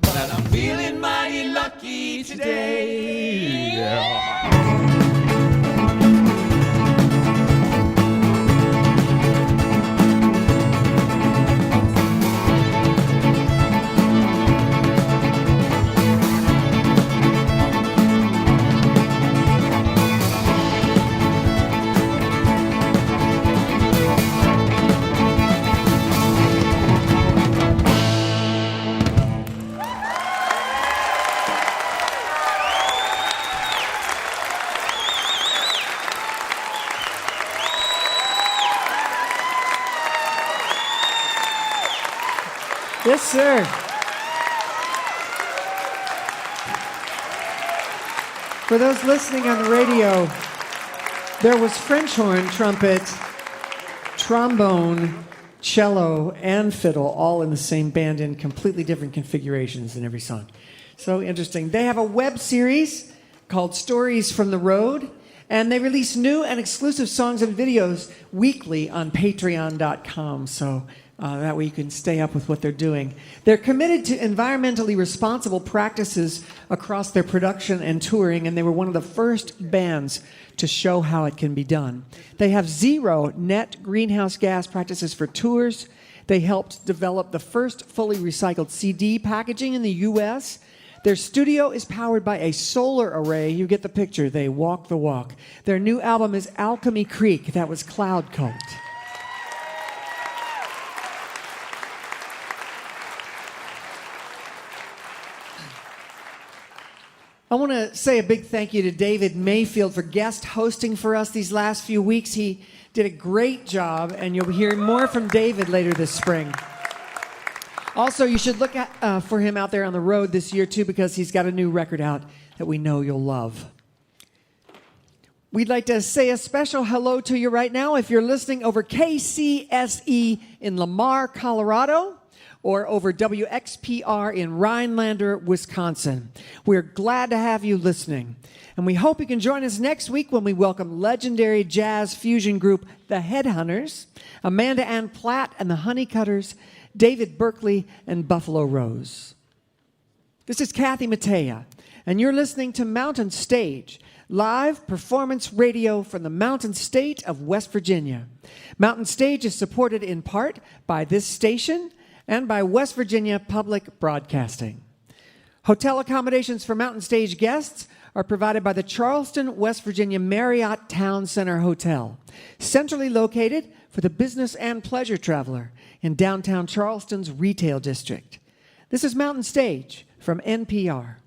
but I'm feeling mighty lucky today. Yes, sir. For those listening on the radio, there was French horn, trumpet, trombone, cello, and fiddle all in the same band in completely different configurations in every song. So interesting. They have a web series called Stories from the Road, and they release new and exclusive songs and videos weekly on patreon.com. So that way you can stay up with what they're doing. They're committed to environmentally responsible practices across their production and touring, and they were one of the first bands to show how it can be done. They have zero net greenhouse gas practices for tours. They helped develop the first fully recycled CD packaging in the U.S. Their studio is powered by a solar array. You get the picture. They walk the walk. Their new album is Alchemy Creek. That was Cloud Cult. I want to say a big thank you to David Mayfield for guest hosting for us these last few weeks. He did a great job, and you'll be hearing more from David later this spring. Also, you should look for him out there on the road this year, too, because he's got a new record out that we know you'll love. We'd like to say a special hello to you right now if you're listening over KCSE in Lamar, Colorado, or over WXPR in Rhinelander, Wisconsin. We're glad to have you listening. And we hope you can join us next week when we welcome legendary jazz fusion group The Headhunters, Amanda Ann Platt and the Honeycutters, David Berkeley, and Buffalo Rose. This is Kathy Mattea, and you're listening to Mountain Stage, live performance radio from the Mountain State of West Virginia. Mountain Stage is supported in part by this station and by West Virginia Public Broadcasting. Hotel accommodations for Mountain Stage guests are provided by the Charleston, West Virginia Marriott Town Center Hotel, centrally located for the business and pleasure traveler in downtown Charleston's retail district. This is Mountain Stage from NPR.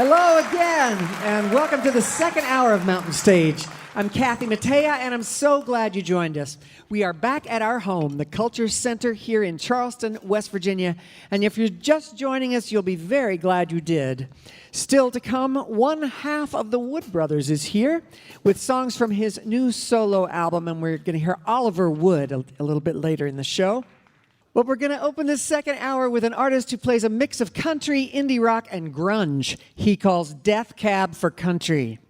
Hello again, and welcome to the second hour of Mountain Stage. I'm Kathy Mattea, and I'm so glad you joined us. We are back at our home, the Culture Center here in Charleston, West Virginia, and if you're just joining us, you'll be very glad you did. Still to come, one half of the Wood Brothers is here with songs from his new solo album, and we're going to hear Oliver Wood a little bit later in the show. But we're going to open this second hour with an artist who plays a mix of country, indie rock, and grunge. He calls Death Cab for Country.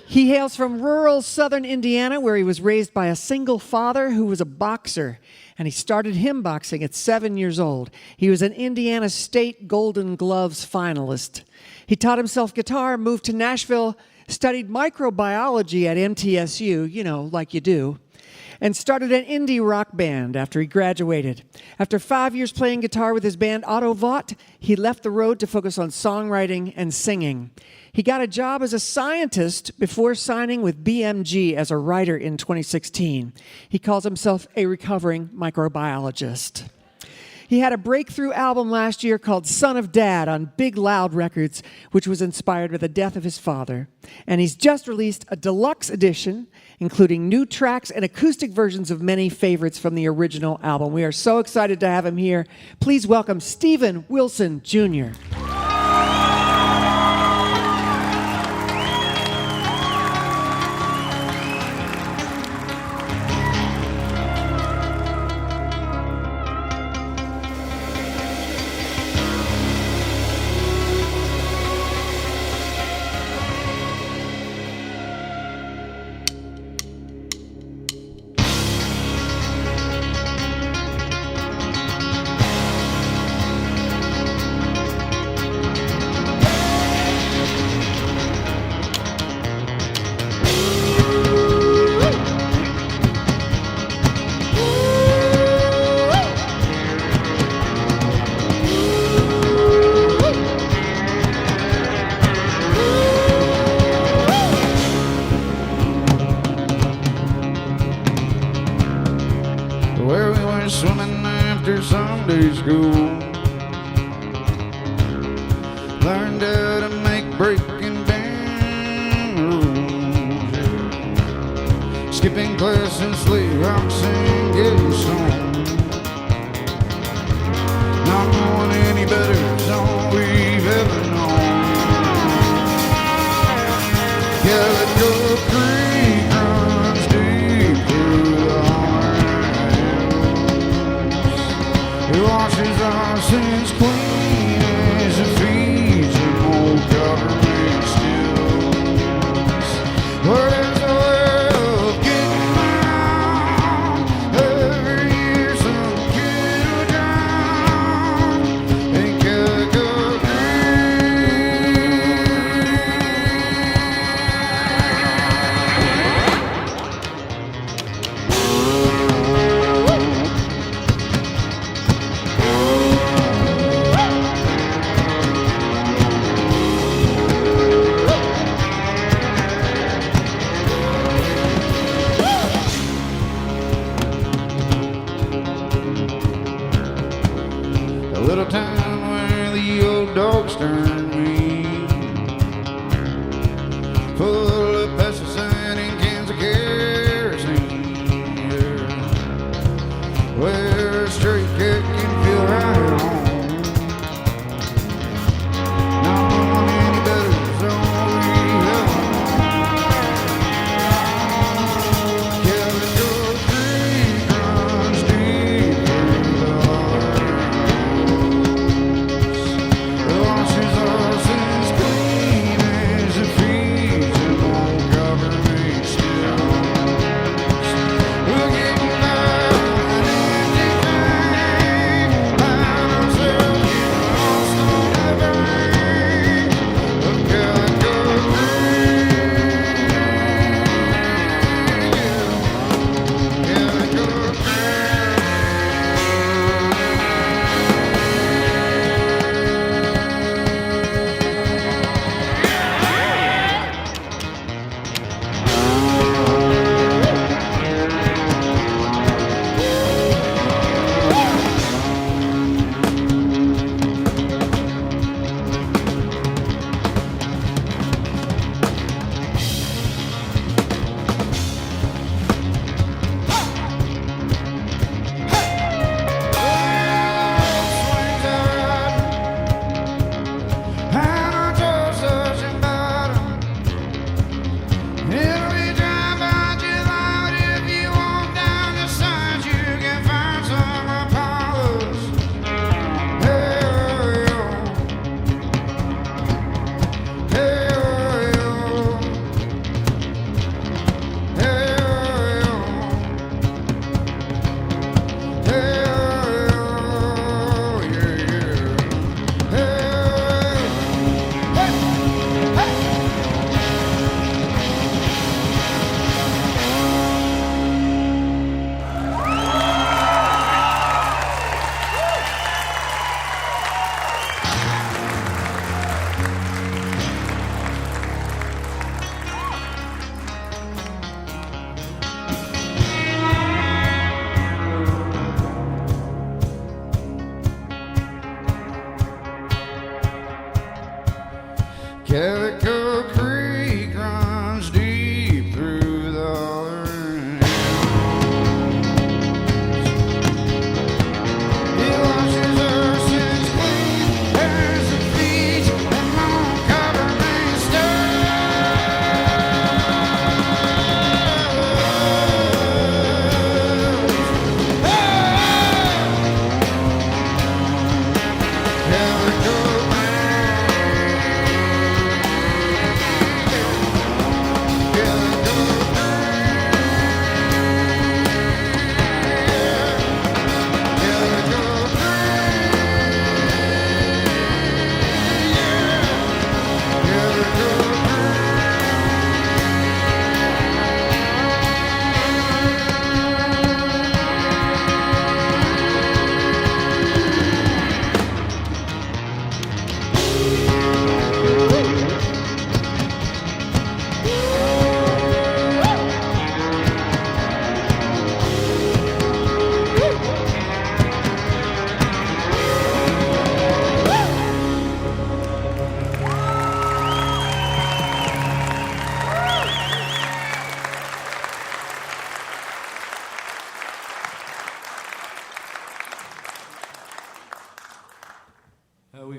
He hails from rural southern Indiana, where he was raised by a single father who was a boxer, and he started him boxing at 7 years old. He was an Indiana State Golden Gloves finalist. He taught himself guitar, moved to Nashville, studied microbiology at MTSU, you know, like you do, and started an indie rock band after he graduated. After 5 years playing guitar with his band Otto Vaught, he left the road to focus on songwriting and singing. He got a job as a scientist before signing with BMG as a writer in 2016. He calls himself a recovering microbiologist. He had a breakthrough album last year called Son of Dad on Big Loud Records, which was inspired by the death of his father. And he's just released a deluxe edition, including new tracks and acoustic versions of many favorites from the original album. We are so excited to have him here. Please welcome Stephen Wilson Jr. Where we went swimming after Sunday school. Learned how to make breaking band rules. Yeah. Skipping class and sleigh rocks and getting stoned. Not knowing any better is all we've ever known. Calico Creek runs deep through the He washes our sins clean as it feeds them old government stills. Where there's a well of getting around, every year some kid will drown in Calico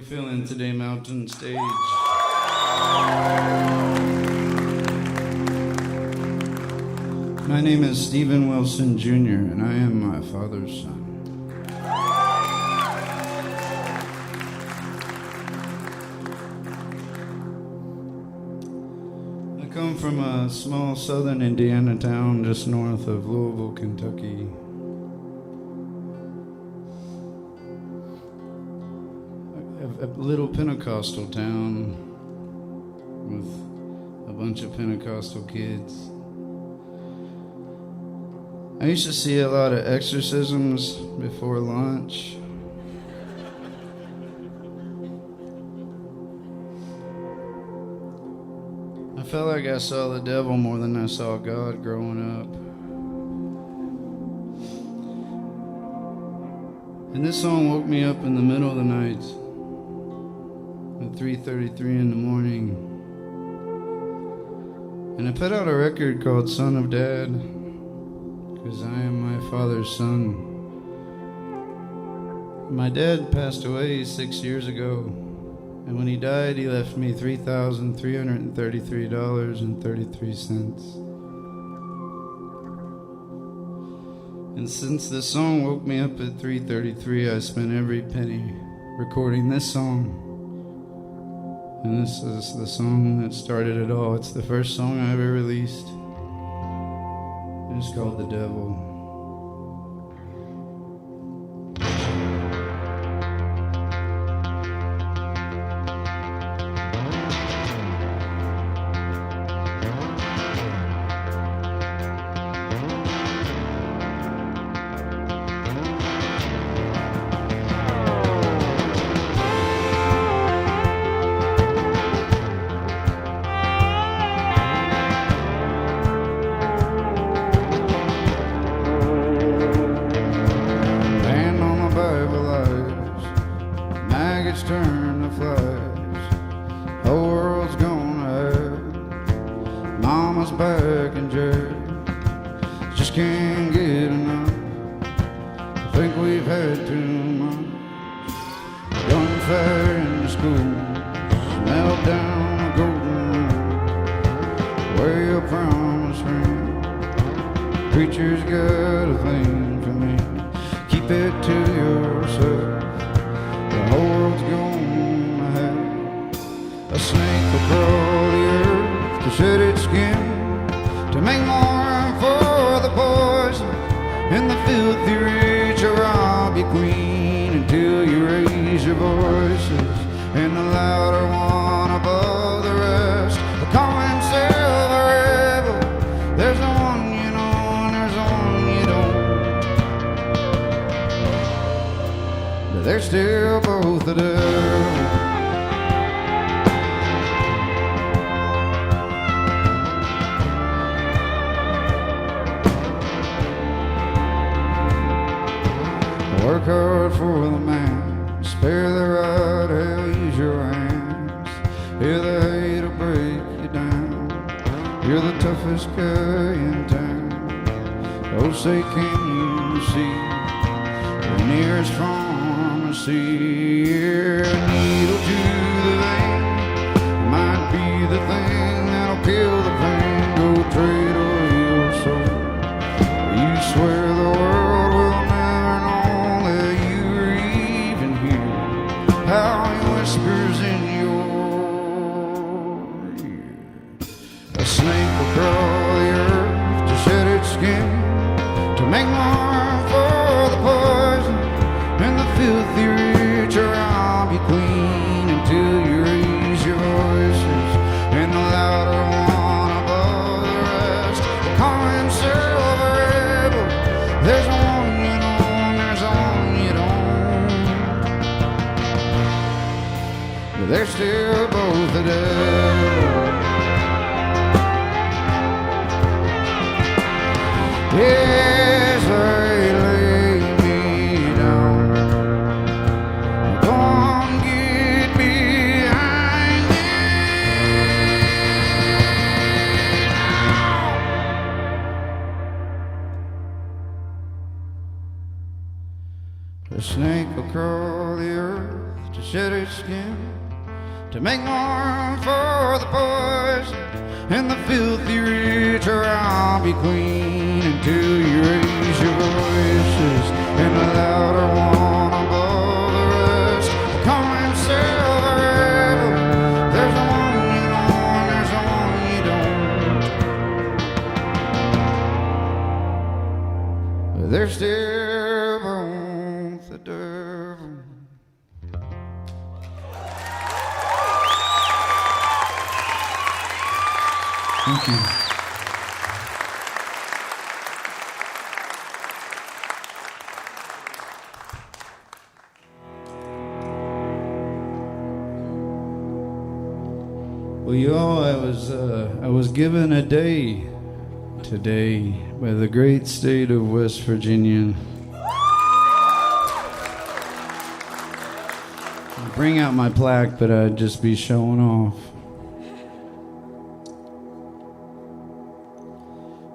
feeling today, Mountain Stage? My name is Stephen Wilson Jr., and I am my father's son. I come from a small southern Indiana town just north of Louisville, Kentucky. A little Pentecostal town with a bunch of Pentecostal kids. I used to see a lot of exorcisms before lunch. I felt like I saw the devil more than I saw God growing up. And this song woke me up in the middle of the night at 3:33 in the morning. And I put out a record called Son of Dad, because I am my father's son. My dad passed away 6 years ago, and when he died, he left me $3,333.33. And since this song woke me up at 3:33, I spent every penny recording this song. And this is the song that started it all. It's the first song I ever released. It's called The Devil. Turn to flies, whole world's gonna hurt. Mama's back in jail, just can't get enough. I think we've had too much. Gunfire in the schools, melt down the golden rule, where your promise ring. Preacher's got a thing for me, keep it to yourself. The whole world's gonna have a snake will crawl the earth to shed its skin, to make more room for the poison and the filthy rich. Or I'll be queen until you raise your voices, and the louder one above the rest will call himself a rebel. There's the one you know and there's the one you don't, but they're still both the devil. Work hard for the man, spare the rod, hell, use your hands. Hear the hate will break you down, you're the toughest guy in town. Oh, say can you see the nearest pharmacy? Yeah, a needle to the vein might be the thing that'll kill the pain. Go trade away your soul. You swear the world will never know that you were even here. How he whispers in your ear. A snake will crawl the earth to shed its skin, to make more for the poison and the filthy rich. Or I'll be queen until you raise your voices, and the louder one above the rest will call himself a rebel. There's one you know and there's one you don't, but they're still both the devil. Yes, they lay me down. Come get behind me now. The snake will crawl the earth to shed its skin, to make more for the poison and the filthy rich, or I'll be clean until you raise your voices and the louder one above the rest. Call himself a rebel. There's the one you know and there's the one you don't. But they're still both the devil. Thank you. Well, y'all, I was given a day today by the great state of West Virginia. I'd bring out my plaque, but I'd just be showing off.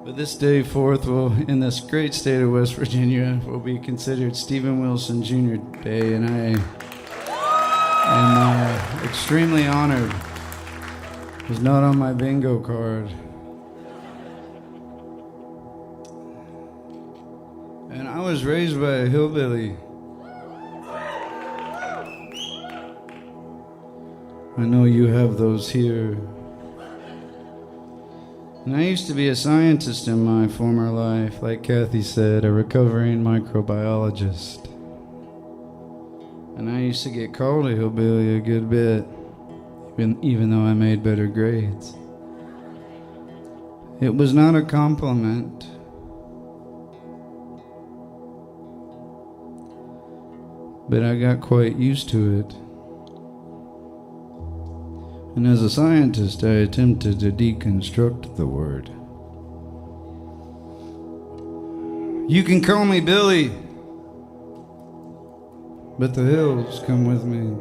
But this day forth will, in this great state of West Virginia, will be considered Stephen Wilson Jr. Day, and I am extremely honored. It was not on my bingo card. And I was raised by a hillbilly. I know you have those here. And I used to be a scientist in my former life, like Kathy said, a recovering microbiologist. And I used to get called a hillbilly a good bit, even though I made better grades. It was not a compliment. But I got quite used to it. And as a scientist, I attempted to deconstruct the word. You can call me Billy, but the hills come with me.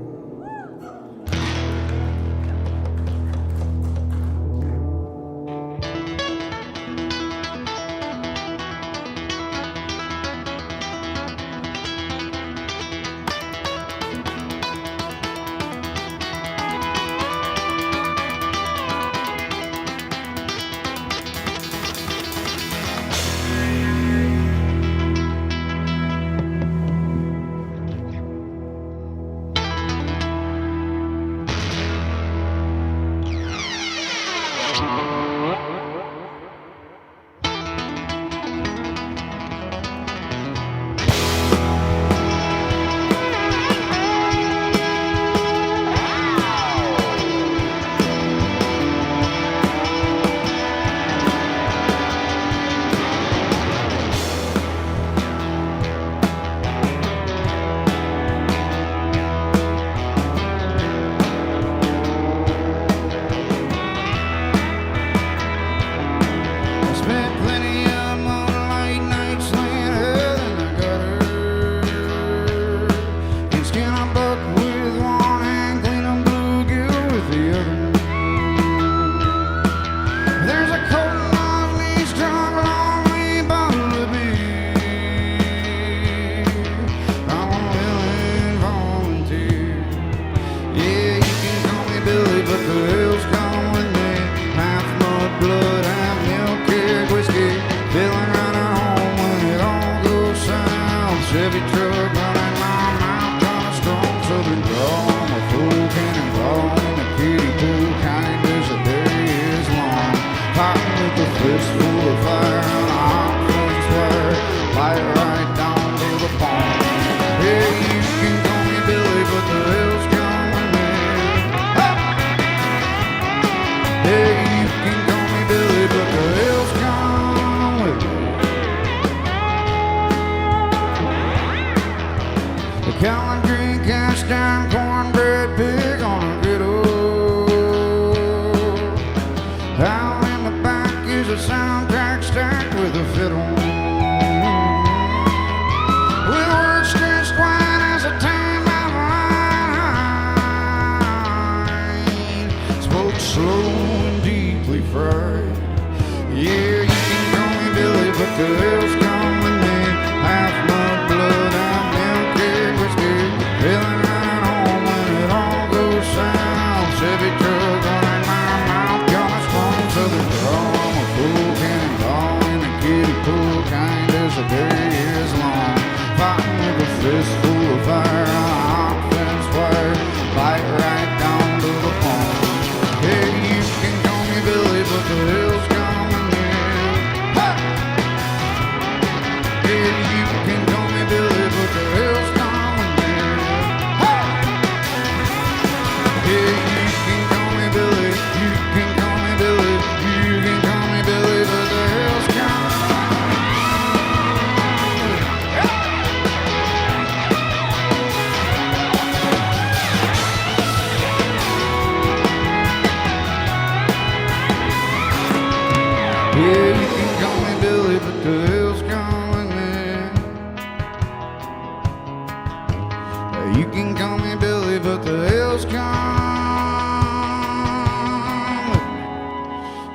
Feeling right home the day is long. Fighting with a fistful of fire on a hot fence wire, bite right down to the bone. Hey, you can call me Billy, but the hill's coming in. Hey! Hey, you can call me Billy, but the hill's coming in. Hey! Hey, you can call me Billy, you can call me Billy, you can call me Billy, but the hill's coming. Yeah, you can call me Billy, but the hill's calling me. You can call me Billy, but the hill's calling.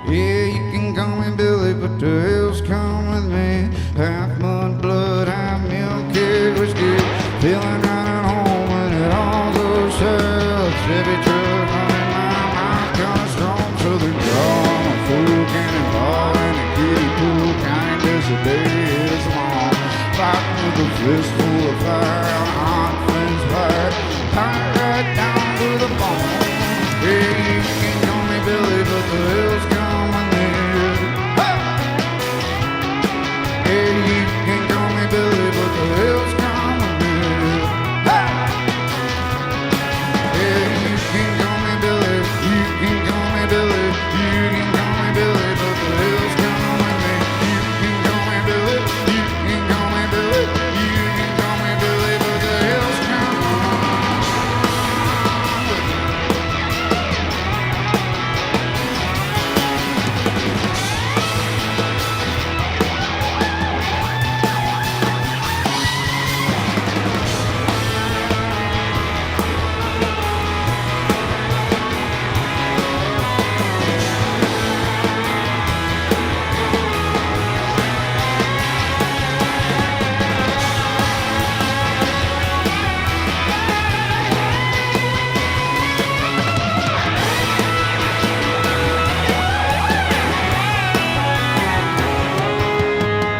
Yeah, you can call me Billy, but the hill's come with me. Half mud, blood, half milk, kid, whiskey. Feeling right at home and it all goes south. Chevy truck running my mouth, kinda strong southern draw. A full cannonball and a kiddie pool, counting as the day is long. Fighting with a fistful of fire on a hot fence fire, tied right down to the bone. Yeah, you can call me Billy, but the hill's coming in. Hey! Yeah, you can call me Billy, but the hill's coming in. Hey! Yeah, you can call me Billy, you can call me Billy, you can call me Billy, but the hill's coming with me. You can call me Billy, you can call me Billy, you can call me Billy, but the hill's coming.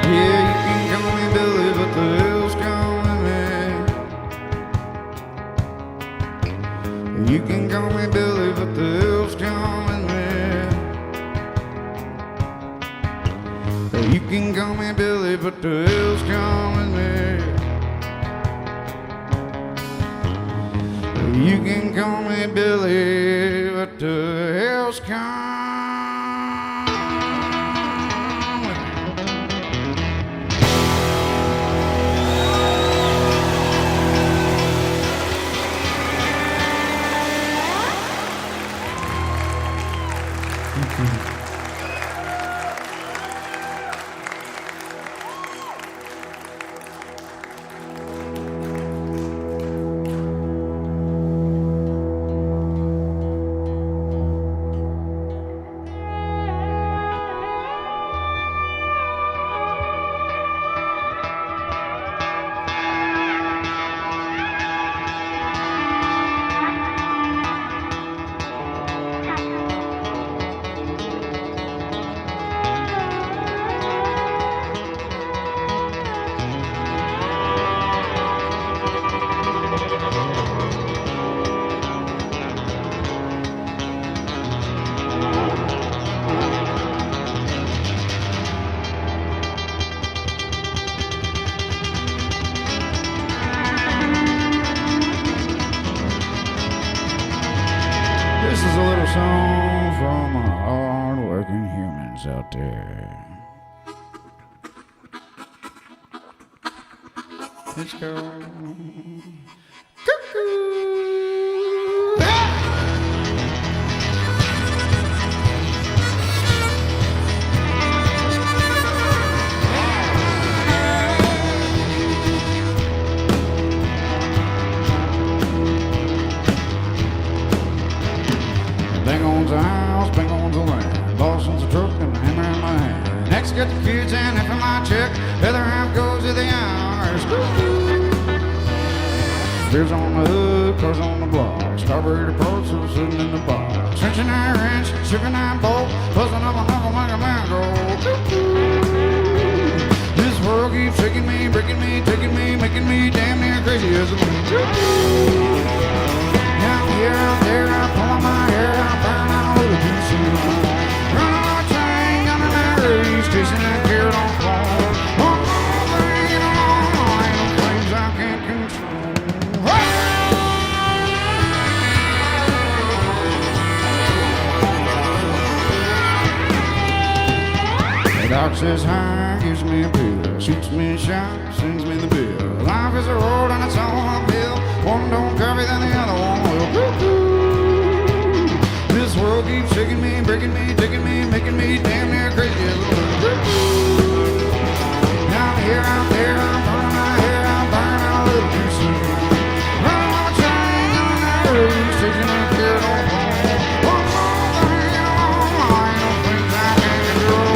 Yeah, you can call me Billy, but the hill's calling me. You can call me Billy, but the hill's calling me. You can call me Billy, but the hill's calling me. You can call me Billy, but the hill's calling. This is a little song from our hard-working humans out there. Let's go. Cuckoo! Ah! Bang on the house, bang on the land. Boston's a truck and a hammer in my hand. Next get the kids and half of my check. The other half goes to the hours. Beers on the hood, cars on the block. Strawberry approach, so sitting in the box. Cincinnati ranch, sugar nine bolt. Buzzing up a knuckle like a mango. This world keeps shaking me, breaking me, taking me, making me damn near crazy as a man. Out here, out there, I'm pulling my hair out, burning out a little too soon. Running on a train, on an race, chasing that carrot on fall. One more thing in a long line of things I can't control. The doc says hi, gives me a pill, shoots me a shot, sends me the bill. Life is a road and it's all uphill. One don't cover then the other one will. This world keeps shaking me, breaking me, taking me, making me damn near crazy. Out here, out there, I'm burning my hair, I'm burning out a little too soon. Running on a train, on that race, chasing that carrot on home. One more thing in a long line of things I can't control.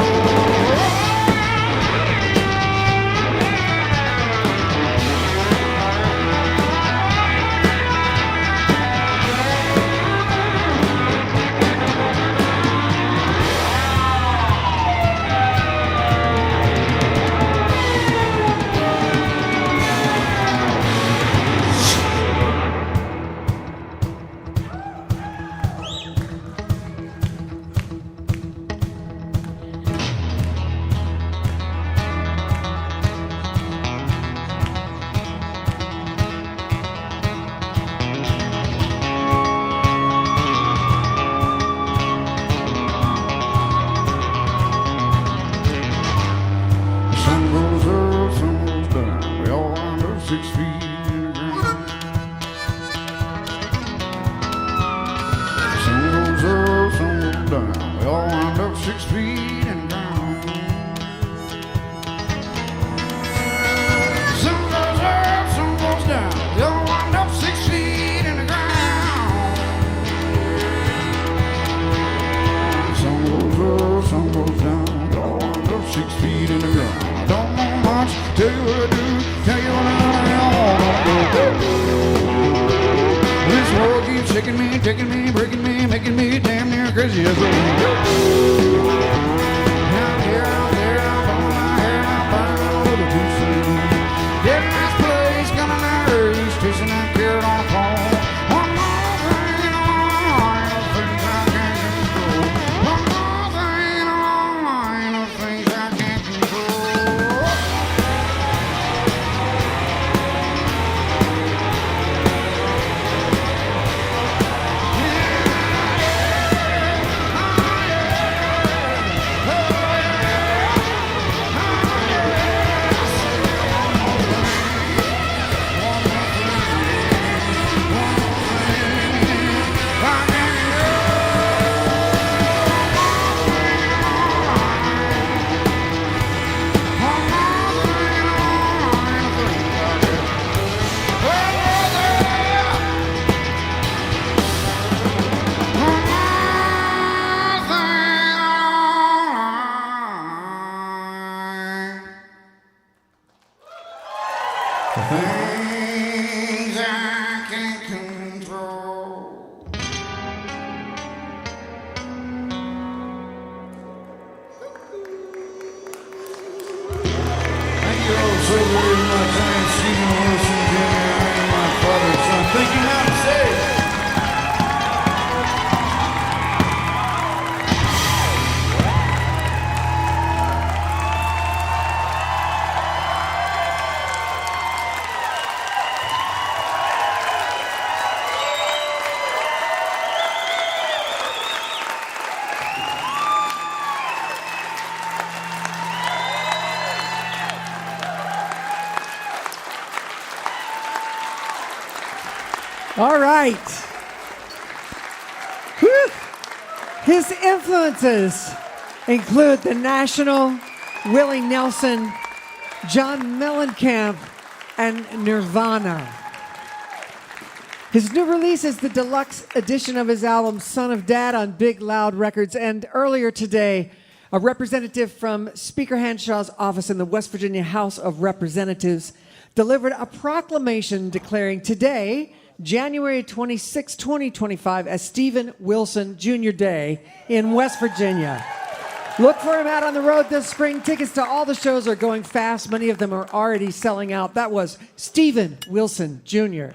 Sun goes up, sun goes down. We all wind up 6 feet in the ground. Sun goes up, sun goes down. We all wind up 6 feet in the ground. Sun goes up, sun goes down. We all wind up 6 feet in the ground. Sun goes up, sun goes down. We all wind up 6 feet in the ground. Don't know much, tell you what I do, tell you what I do. This world keeps shaking me, taking me, breaking me, making me damn near crazy as a man. Out here, out there, I'm blowing my hair, I'm burning a little too soon. Get in this place, got an race, chasing that carrot on a pole. One more thing in a long line of things I can't control. One more thing in a long line of things I can't control. Things I can't control. Thank you all so very much. I am Stephen Wilson Jr. I am my father's son. Thank you, now to say. All right. Whew. His influences include The National, Willie Nelson, John Mellencamp, and Nirvana. His new release is the deluxe edition of his album Son of Dad on Big Loud Records. And earlier today, a representative from Speaker Hanshaw's office in the West Virginia House of Representatives delivered a proclamation declaring today, January 26, 2025, as Stephen Wilson Jr. Day in West Virginia. Look for him out on the road this spring. Tickets to all the shows are going fast. Many of them are already selling out. That was Stephen Wilson Jr.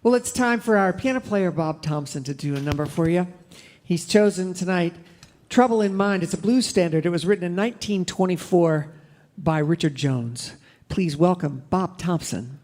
Well, it's time for our piano player, Bob Thompson, to do a number for you. He's chosen tonight Trouble in Mind. It's a blues standard. It was written in 1924 by Richard Jones. Please welcome Bob Thompson.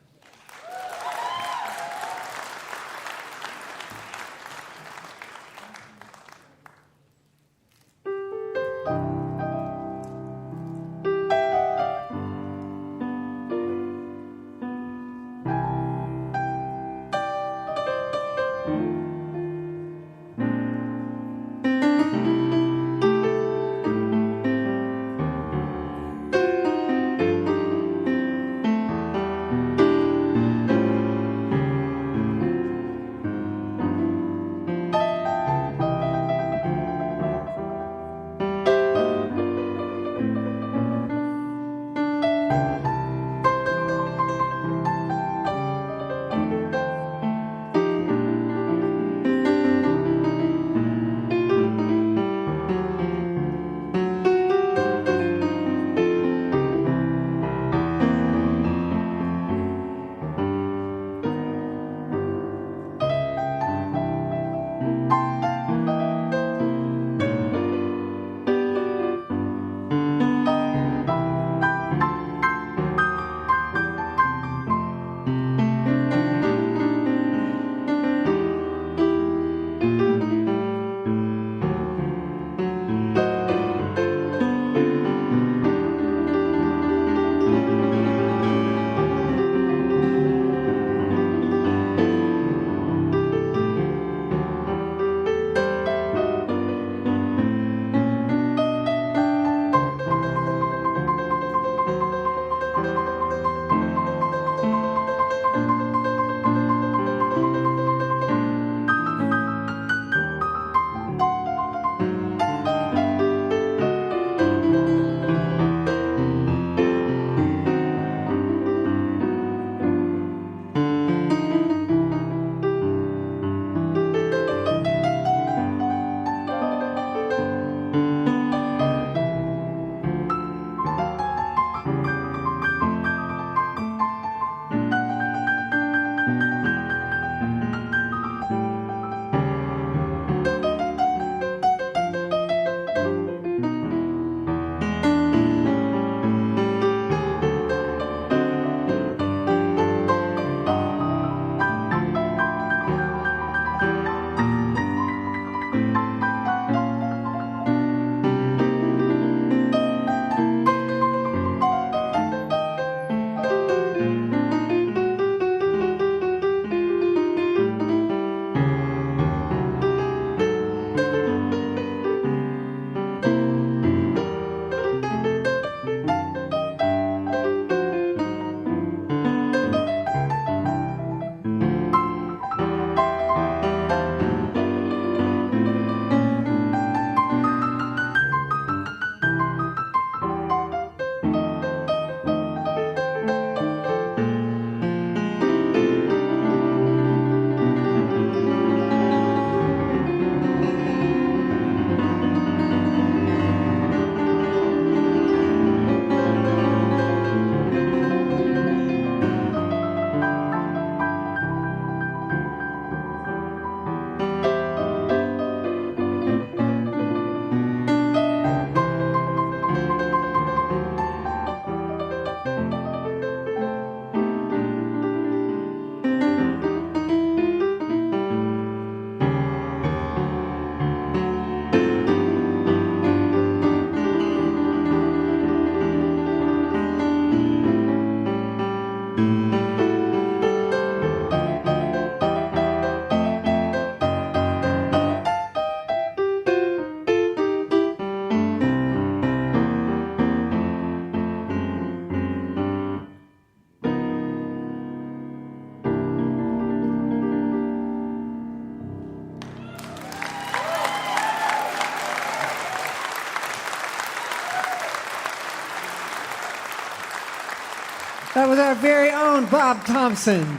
That was our very own Bob Thompson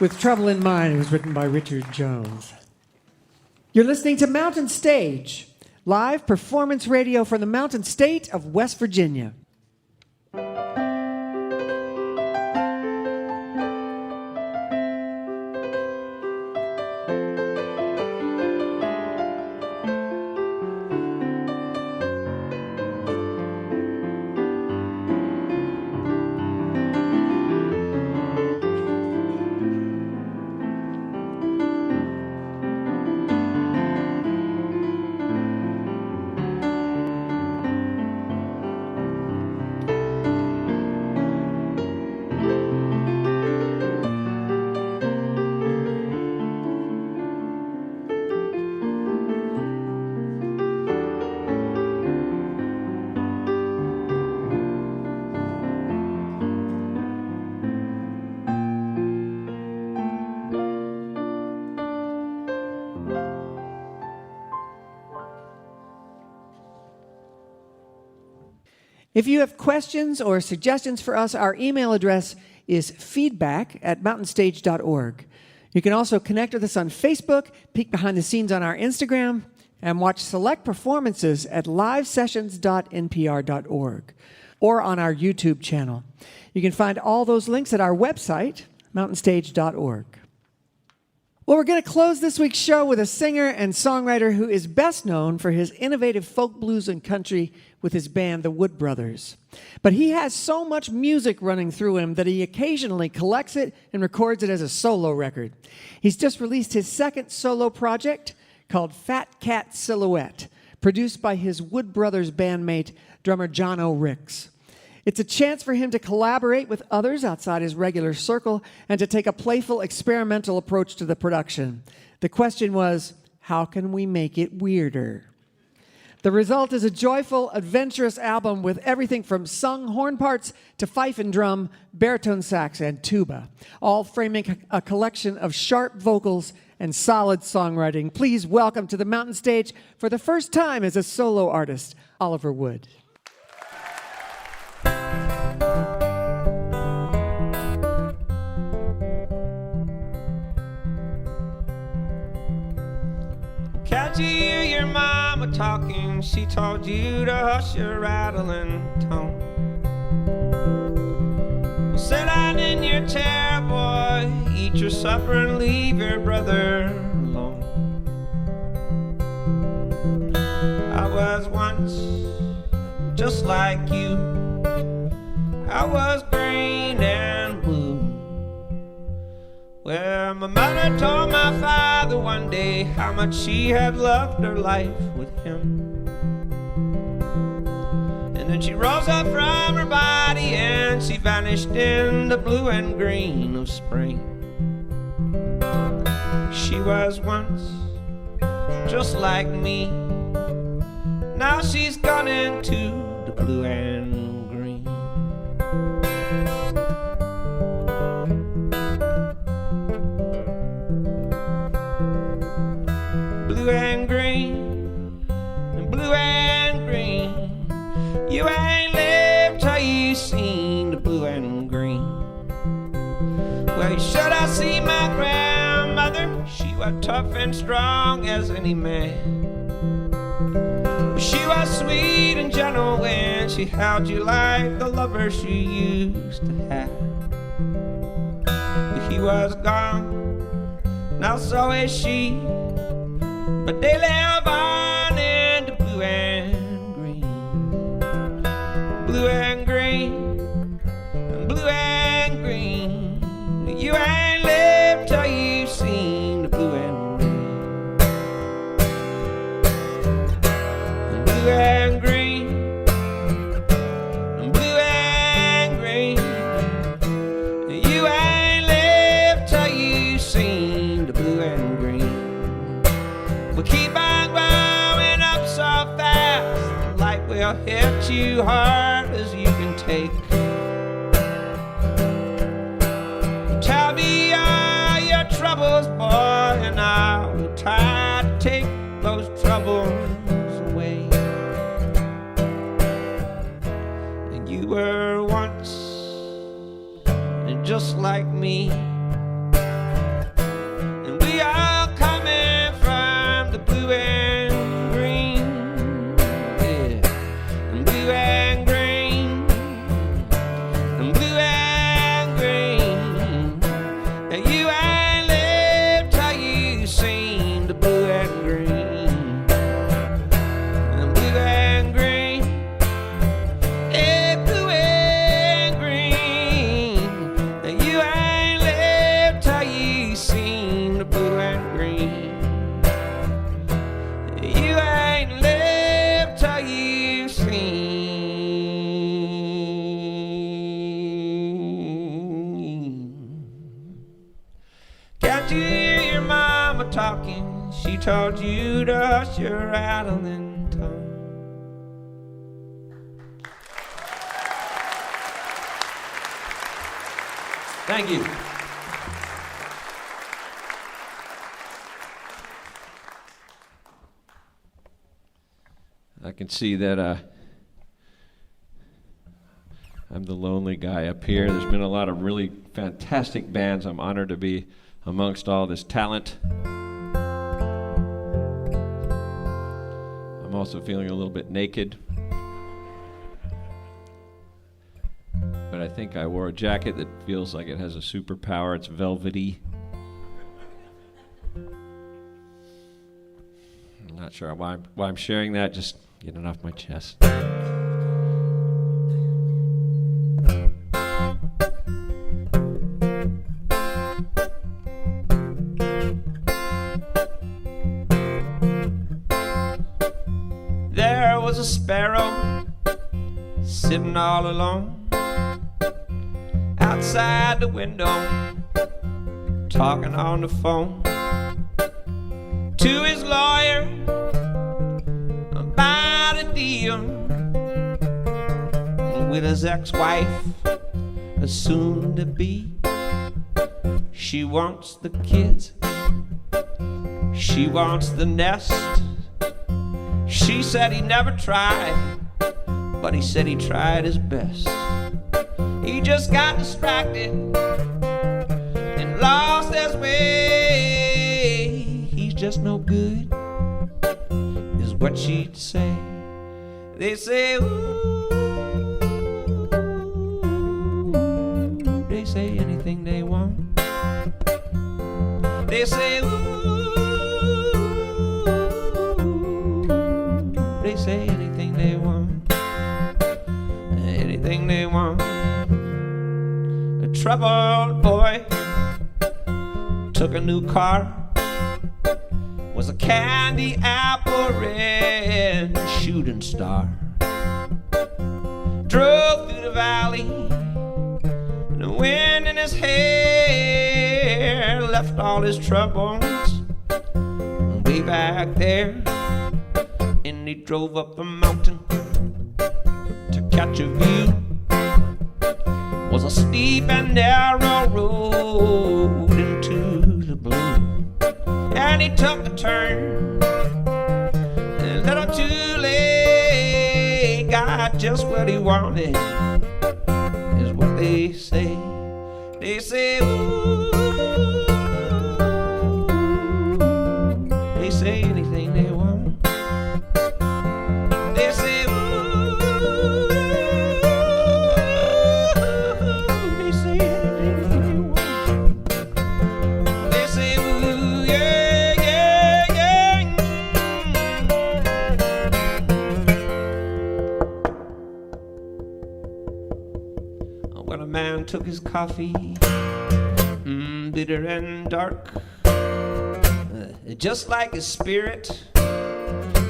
with Trouble in Mind. It was written by Richard Jones. You're listening to Mountain Stage, live performance radio from the Mountain State of West Virginia. If you have questions or suggestions for us, our email address is feedback@mountainstage.org. You can also connect with us on Facebook, peek behind the scenes on our Instagram, and watch select performances at livesessions.npr.org or on our YouTube channel. You can find all those links at our website, mountainstage.org. Well, we're going to close this week's show with a singer and songwriter who is best known for his innovative folk blues and country with his band, the Wood Brothers. But he has so much music running through him that he occasionally collects it and records it as a solo record. He's just released his second solo project called Fat Cat Silhouette, produced by his Wood Brothers bandmate, drummer Jono Ricks. It's a chance for him to collaborate with others outside his regular circle and to take a playful, experimental approach to the production. The question was, how can we make it weirder? The result is a joyful, adventurous album with everything from sung horn parts to fife and drum, baritone sax, and tuba, all framing a collection of sharp vocals and solid songwriting. Please welcome to the Mountain Stage, for the first time as a solo artist, Oliver Wood. Can't you hear your mama talking? She told you to hush your rattling tone. Well, sit down in your chair, boy, eat your supper and leave your brother alone. I was once just like you. I was green and blue. Well, my mother told my father one day how much she had loved her life with him. And then she rose up from her body and she vanished in the blue and green of spring. She was once just like me. Now she's gone into the blue and green. Blue and green, and blue and green. You ain't lived till you seen the blue and green. Well, you should have seen my grandmother. She was tough and strong as any man. She was sweet and gentle when she held you like the lover she used to have. But he was gone, now so is she. But they live on in the blue and green. Blue and green, and blue and green. You ain't lived till you've seen the blue and green. And blue and green, and blue and green. You ain't lived till you've seen the blue and green. We'll keep on growing up so fast, the light will hit you hard as you can take. Tell me all your troubles, boy, and I will try to take those troubles away. And you were once told you to hush your rattling tongue. Thank you. I can see that I'm the lonely guy up here. There's been a lot of really fantastic bands. I'm honored to be amongst all this talent. I'm also feeling a little bit naked. But I think I wore a jacket that feels like it has a superpower. It's velvety. I'm not sure why I'm sharing that, just getting it off my chest. There was a sparrow sitting all alone outside the window, talking on the phone to his lawyer about a deal with his ex-wife, a soon-to-be. She wants the kids, she wants the nest. She said he never tried, but he said he tried his best. He just got distracted and lost his way. He's just no good, is what she'd say. They say, ooh, they say anything they want. They say, ooh, they say anything they want. Anything they want. A troubled boy took a new car, was a candy apple red shooting star. Drove through the valley, and the wind in his hair left all his troubles way back there. And he drove up a mountain to catch a view. Was a steep and narrow road into the blue. And he took a turn, a little too late. Got just what he wanted, is what they say. They say, ooh, they say anything they want. They say, ooh, they say anything they want. They say, ooh, yeah, yeah, yeah. When a man took his coffee, bitter and dark, just like his spirit,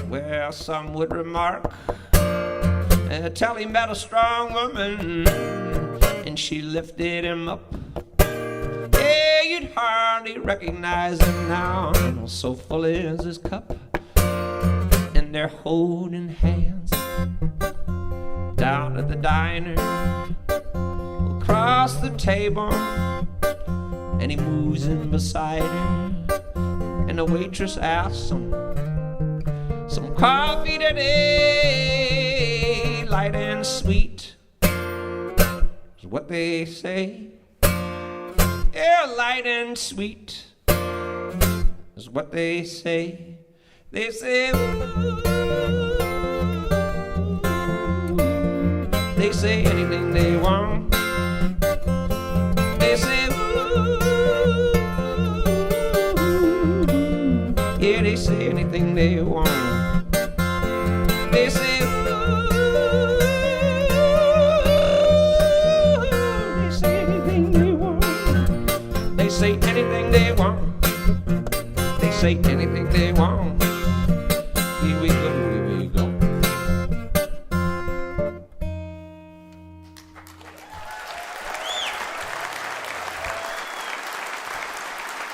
well, some would remark, till he met a strong woman and she lifted him up. Yeah, you'd hardly recognize him now, so full is his cup. And they're holding hands down at the diner, across the table, and he moves in beside her. And the waitress asks him, some coffee today, light and sweet, is what they say. Yeah, light and sweet, is what they say. They say, ooh, they say anything they want. They say, ooh, yeah, they say anything they want. They say, ooh, they say anything they want. They say anything they want. They say anything they want. Here we go, here we go.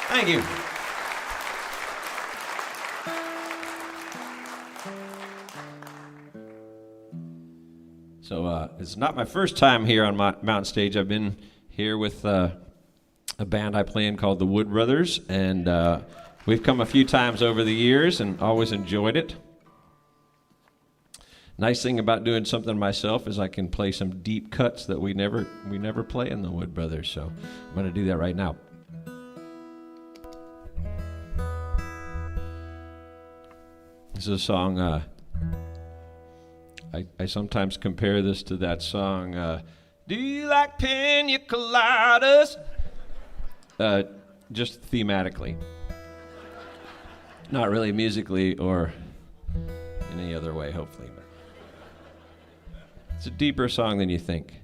Thank you. So it's not my first time here on Mountain Stage. I've been here with a band I play in called the Wood Brothers, and we've come a few times over the years and always enjoyed it. Nice thing about doing something myself is I can play some deep cuts that we never play in the Wood Brothers. So I'm going to do that right now. This is a song. I sometimes compare this to that song. Do you like pina coladas? Just thematically, not really musically or in any other way, hopefully. But it's a deeper song than you think.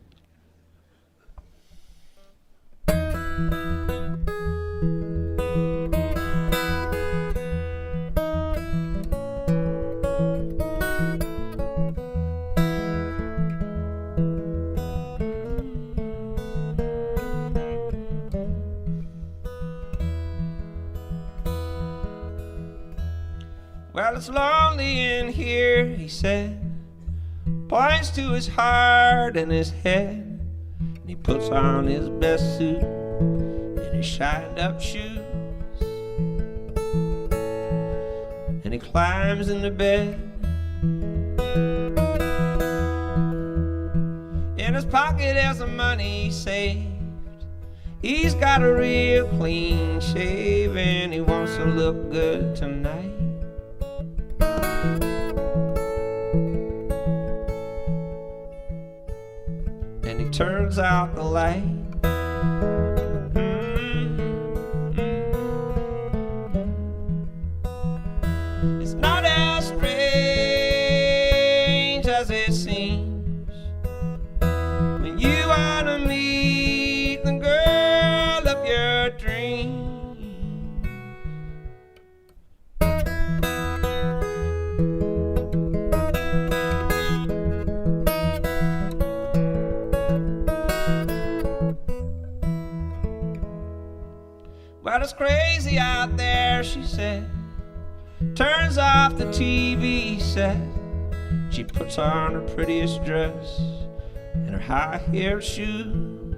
Well, it's lonely in here, he said. Points to his heart and his head. And he puts on his best suit and his shined up shoes. And he climbs into bed. In his pocket has the money he saved. He's got a real clean shave and he wants to look good tonight. And he turns out the light. It's not as strange as it seems when you want to meet the girl of your dreams. Well, it's crazy out there, she said. Turns off the TV set. She puts on her prettiest dress and her high-heeled shoes.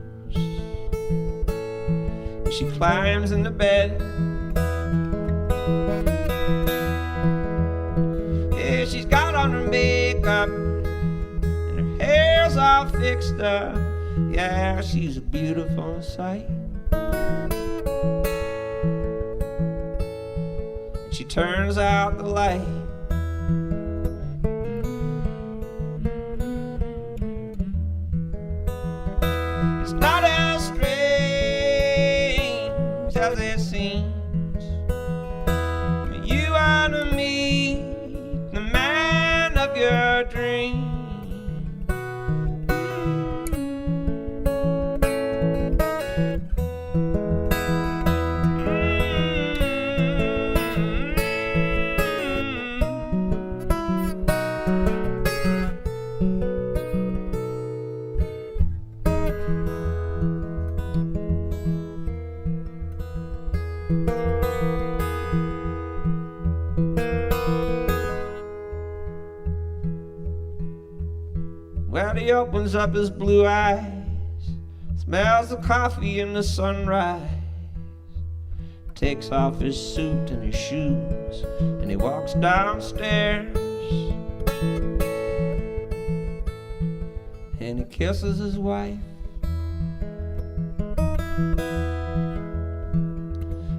And she climbs into bed. Yeah, she's got on her makeup and her hair's all fixed up. Yeah, she's a beautiful sight. She turns out the light. It's not as strange as it seems when you want to meet the man of your dreams. Well, he opens up his blue eyes, smells the coffee and the sunrise, takes off his suit and his shoes, and he walks downstairs, and he kisses his wife.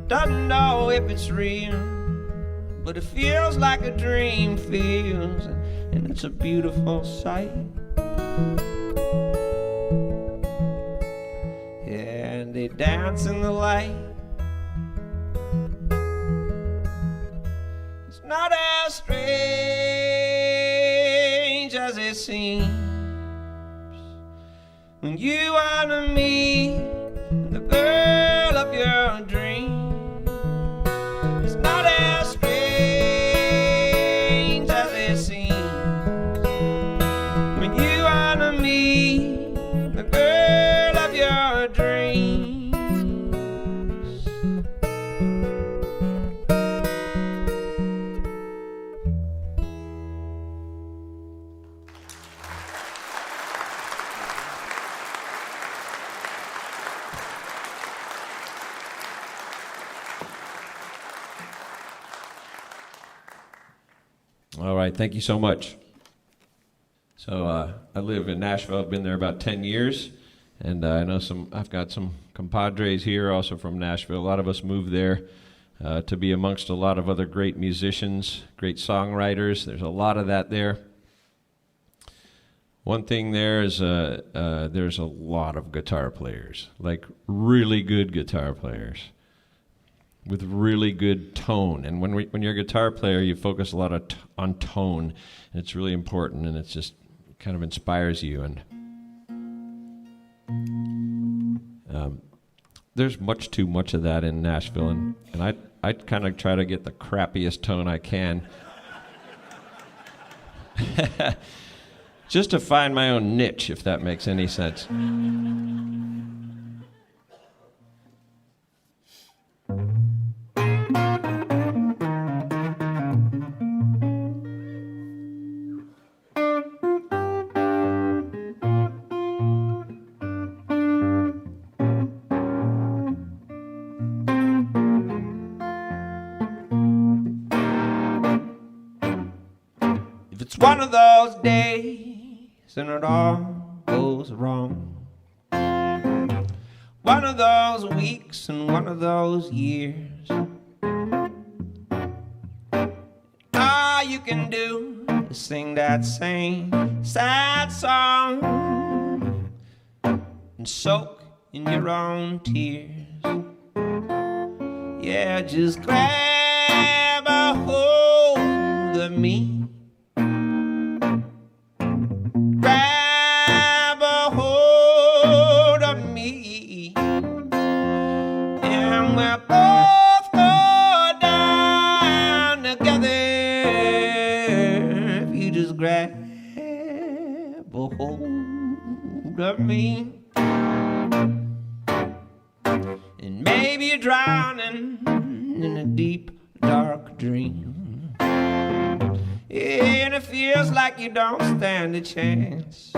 Doesn't know if it's real, but it feels like a dream feels, and it's a beautiful sight. And they dance in the light. It's not as strange as it seems when you want to meet the girl of your dreams. It's not as strange as it seems when you want to meet the girl of your dreams. All right, thank you so much. So I live in Nashville. I've been there about 10 years, and I know I've got some compadres here also from Nashville. A lot of us moved there to be amongst a lot of other great musicians, great songwriters. There's a lot of that there. One thing there is there's a lot of guitar players, like really good guitar players with really good tone. And when you're a guitar player, you focus a lot on tone, and it's really important, and it's just kind of inspires you. And there's much too much of that in Nashville, and I kind of try to get the crappiest tone I can. Just to find my own niche, if that makes any sense. If it's one of those days and it all goes wrong, one of those weeks and one of those years, all you can do is sing that same sad song and soak in your own tears. Yeah, just grab a hold of me. Grab a hold of me, and we'll both go down together. If you just grab a hold of me, and maybe you're drowning in a deep, dark dream. And it feels like you don't stand a chance.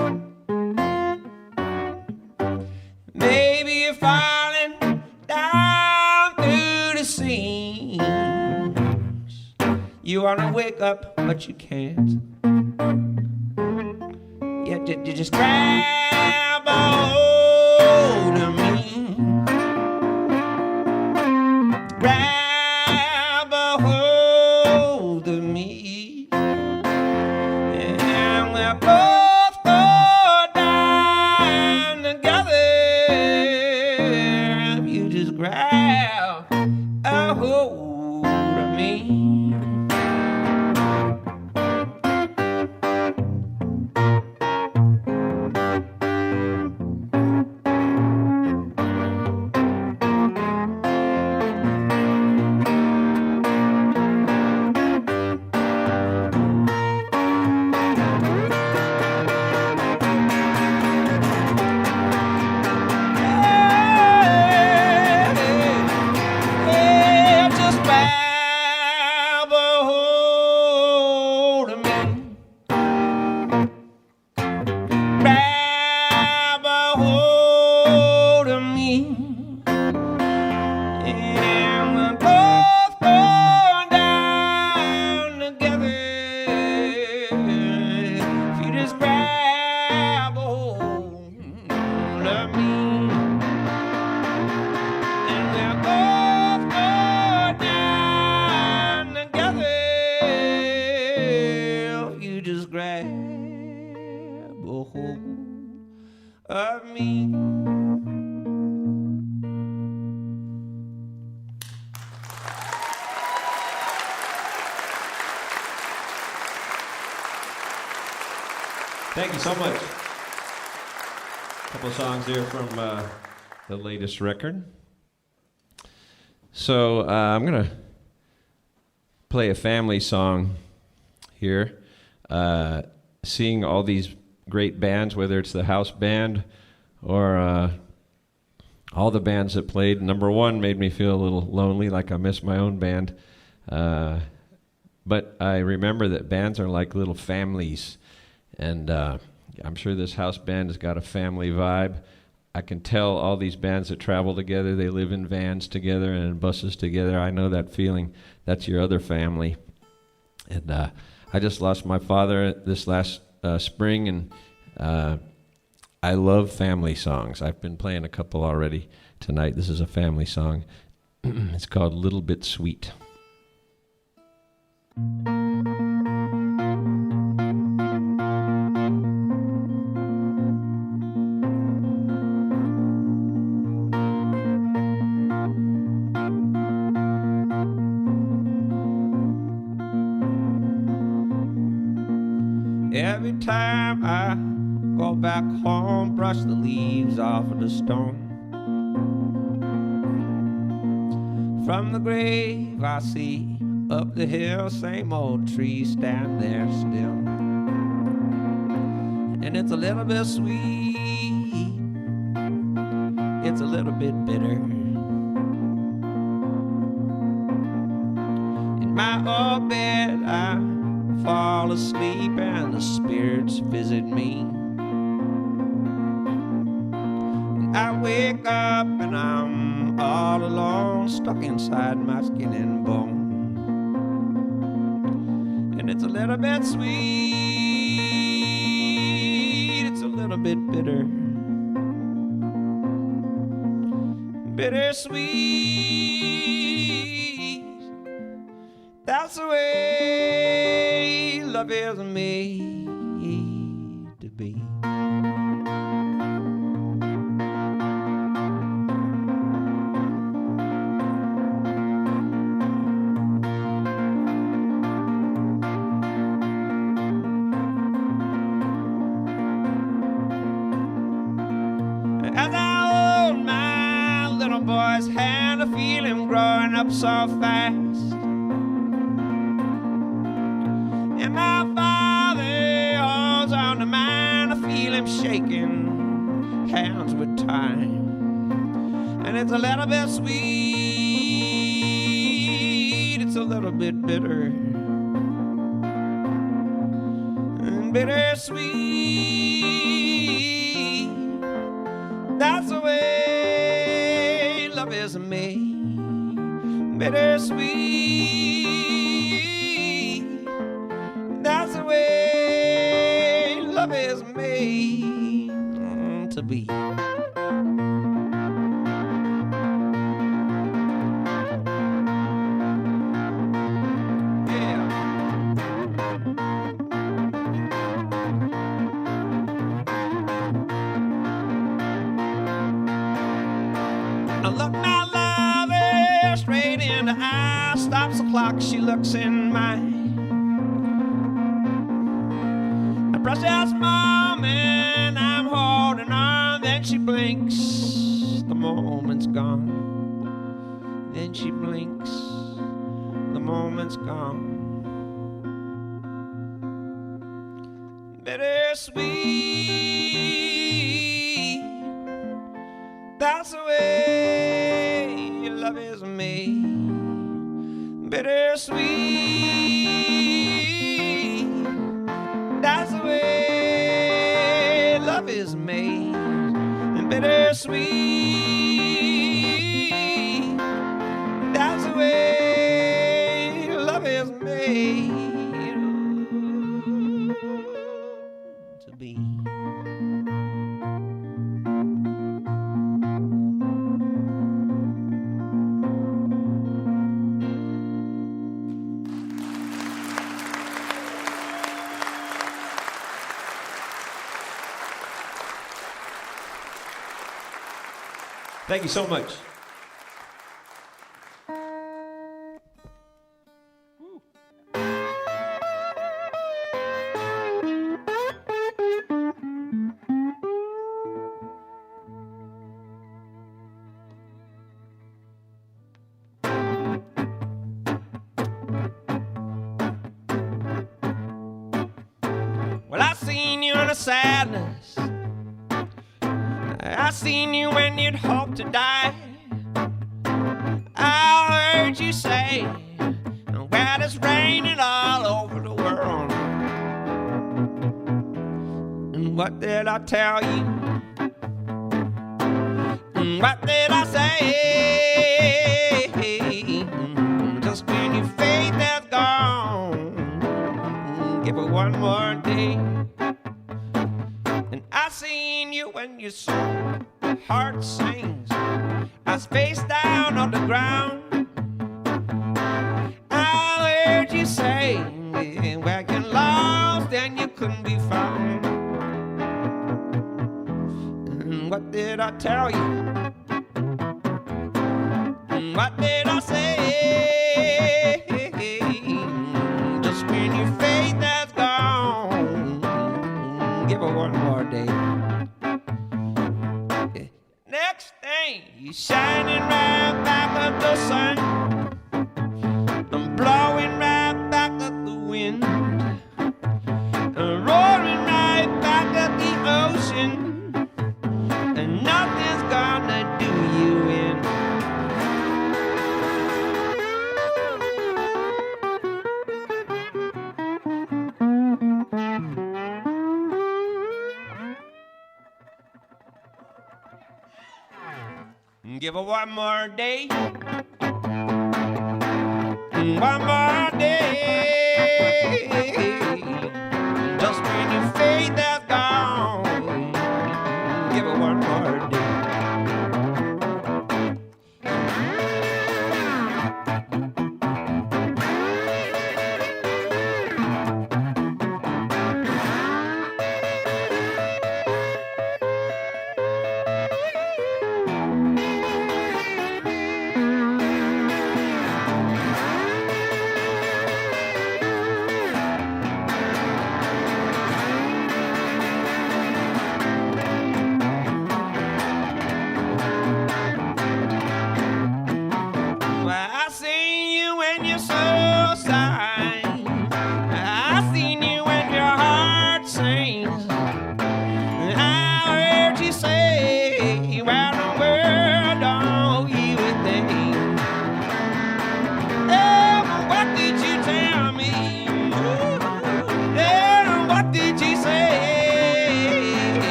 Maybe you're falling down through the seams. You wanna wake up, but you can't. Yeah, you just grab a hold of me. Grab a hold of me. And we'll both go down together. If you just grab a hold of me. Yeah, just grab a hold of me. Grab a hold of me. And we'll both go down together. If you just grab a hold of me. And we'll both go down together. If you just grab a hold of me. Thank you so much. A couple of songs there from the latest record. So I'm going to play a family song here. Seeing all these great bands, whether it's the house band or all the bands that played. Number one made me feel a little lonely, like I miss my own band. But I remember that bands are like little families. And I'm sure this house band has got a family vibe. I can tell all these bands that travel together, they live in vans together and in buses together. I know that feeling. That's your other family. And I just lost my father this last spring, and I love family songs. I've been playing a couple already tonight. This is a family song. It's called Little Bit Sweet. Every time I go back home, brush the leaves off of the stone. From the grave I see up the hill, same old tree stand there still. And it's a little bit sweet, it's a little bit bitter. In my old bed I fall asleep and the spirits visit me. And I wake up and I'm all alone, stuck inside my skin and bone. And it's a little bit sweet, it's a little bit bitter. Bittersweet, that's the way love is made to be. As I hold my little boy's hand, I feel him growing up so fast. And my father holds on to mine, I feel him shaking hands with time. And it's a little bit sweet, it's a little bit bitter. And bittersweet, that's the way love is made. Bittersweet, that's the way love is made to be. I look my lover straight in the eye, stops the clock, she looks in mine. I precious moment I'm holding on, then she blinks, the moment's gone. Then she blinks, the moment's gone. Bittersweet, that's the way love is made. Bittersweet, that's the way love is made. And bittersweet, that's the way love is made to be. Thank you so much. Well, I seen you in a sadness. I seen you when you'd hope to die. I heard you say that it's raining all over the world. And what did I tell you? And what did I say? Just when your faith has gone, give it one more day. And I seen you when your soul heart sings. I was face down on the ground. I heard you say, where you lost and you couldn't be found. And what did I tell you? And what did I say? Just when your faith has gone, give it one more day. Next thing, you shining right back up the sun. I'm blowing right back up the wind. I'm roaring right back up the ocean. And nothing's gonna do you in. Give it one more day. One more day. Just when your faith has gone, give it one more day.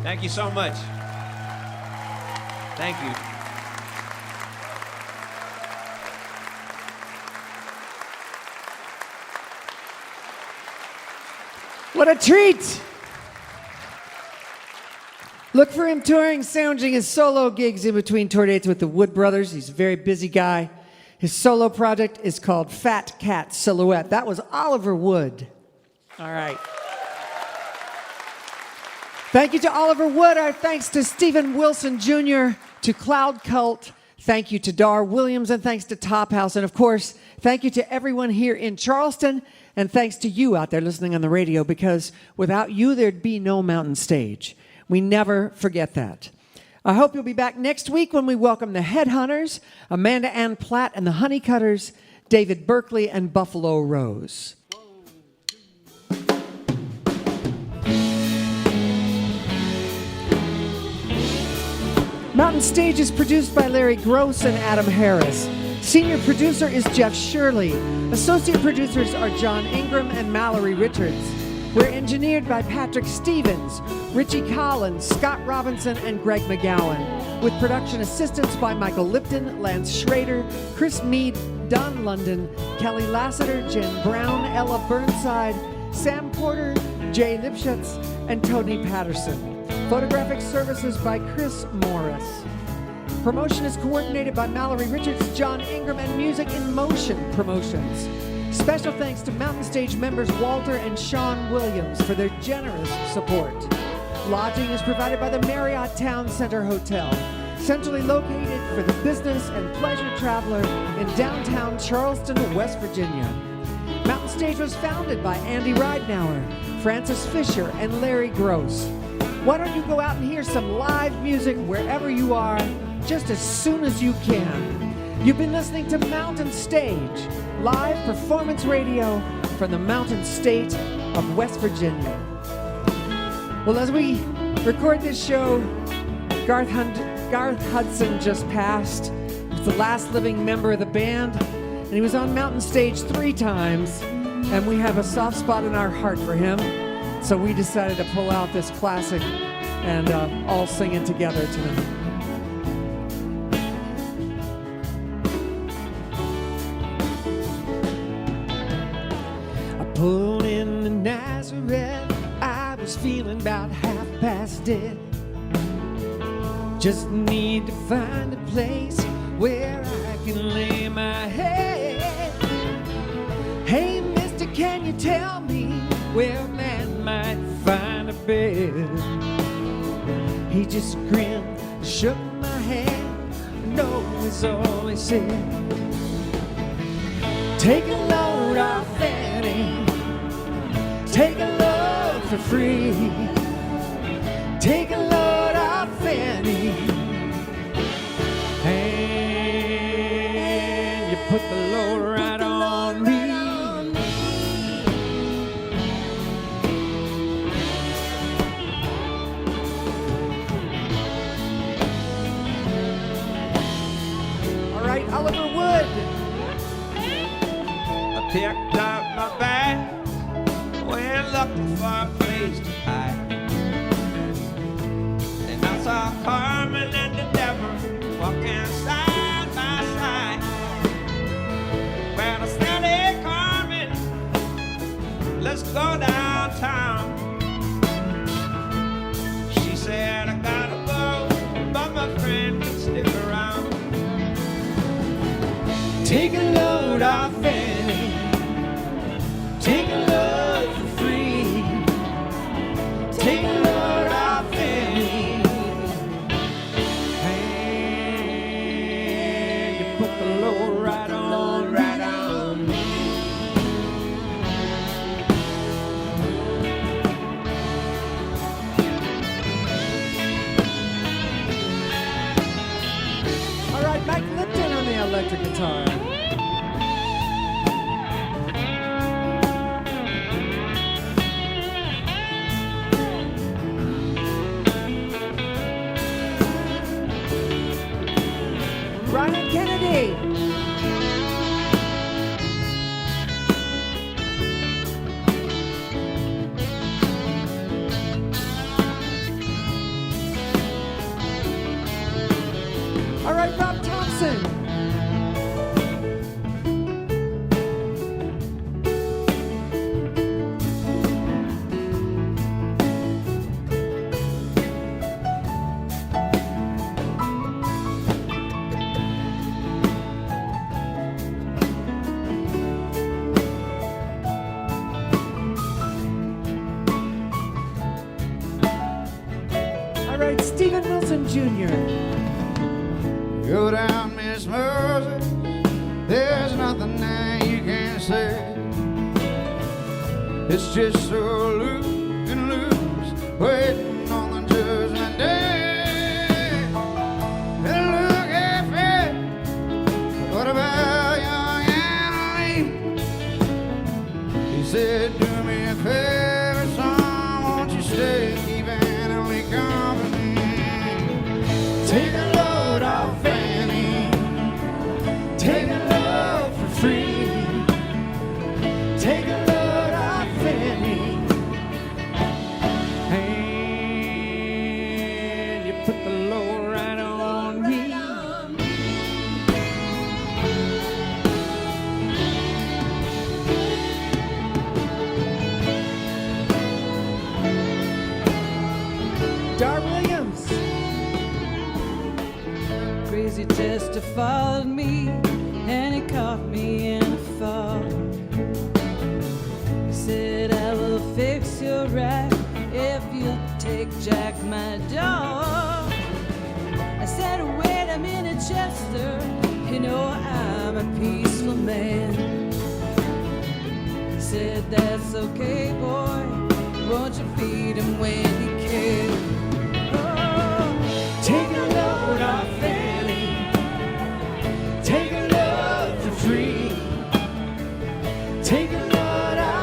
Thank you so much. Thank you. What a treat! Look for him touring, sounding his solo gigs in between tour dates with the Wood Brothers. He's a very busy guy. His solo project is called Fat Cat Silhouette. That was Oliver Wood. All right. Thank you to Oliver Wood. Our thanks to Stephen Wilson Jr., to Cloud Cult. Thank you to Dar Williams, and thanks to TopHouse. And of course, thank you to everyone here in Charleston, and thanks to you out there listening on the radio, because without you, there'd be no Mountain Stage. We never forget that. I hope you'll be back next week when we welcome the Headhunters, Amanda Ann Platt and the Honeycutters, David Berkeley and Buffalo Rose. Mountain Stage is produced by Larry Gross and Adam Harris. Senior producer is Jeff Shirley. Associate producers are John Ingram and Mallory Richards. We're engineered by Patrick Stevens, Richie Collins, Scott Robinson, and Greg McGowan, with production assistance by Michael Lipton, Lance Schrader, Chris Mead, Don London, Kelly Lassiter, Jen Brown, Ella Burnside, Sam Porter, Jay Lipschutz, and Tony Patterson. Photographic services by Chris Morris. Promotion is coordinated by Mallory Richards, John Ingram, and Music in Motion Promotions. Special thanks to Mountain Stage members Walter and Sean Williams for their generous support. Lodging is provided by the Marriott Town Center Hotel, centrally located for the business and pleasure traveler in downtown Charleston, West Virginia. Mountain Stage was founded by Andy Ridenauer, Francis Fisher, and Larry Gross. Why don't you go out and hear some live music wherever you are, just as soon as you can. You've been listening to Mountain Stage, live performance radio from the mountain state of West Virginia. Well, as we record this show, Garth Hudson just passed. He's the last living member of the band, and he was on Mountain Stage 3 times, and we have a soft spot in our heart for him. So we decided to pull out this classic and all sing it together tonight. I pulled into Nazareth, I was feeling about half past dead. Just need to find a place where I can lay my head. Hey, mister, can you tell me where a man might find a bed? He just grinned, shook my hand, no is all he said. Take a load off Fanny, take a load for free. Take a load off Fanny, and you put the load right on me. All right, Oliver Wood. I picked up my bag, went looking for a place to hide. And I saw Carmen and the devil walking side by side. Well, I said, hey, Carmen, let's go downtown. She said, I gotta go, but my friend can stick around. Take a load off Fanny, take a load for free. Take a load off Fanny, and you put the load right on, right on me. All right, Mike Lipton on the electric guitar. Ryan Kennedy. All right, Rob Thompson. All right, Stephen Wilson Jr. Go down, Miss Mercy, there's nothing that you can say. It's just so loose and loose, waiting on the judgment day. And look at Fred, what about young Annalie? He said, do me a favor, son, won't you stay, keep Annalie company. Take a load off Fanny, take a load for free. Take a load off Fanny, and you put the load right on me. Dar Williams. Crazy Chester followed me, and he caught me in a fog. He said, I will fix your rack if you'll take Jack, my dog. I said, wait a minute, Chester, you know I'm a peaceful man. He said, that's okay, boy, won't you feed him when you can? Oh, Take a load off Fanny, take a load for free. Take a load off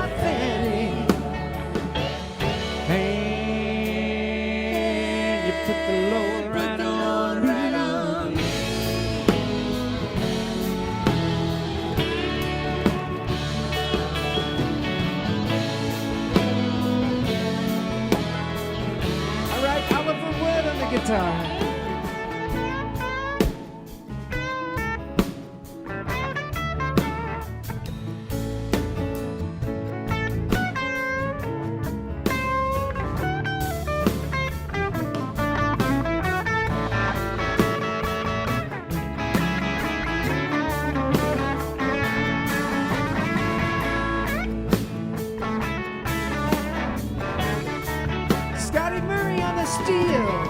guitar. Scotty Murray on the steel.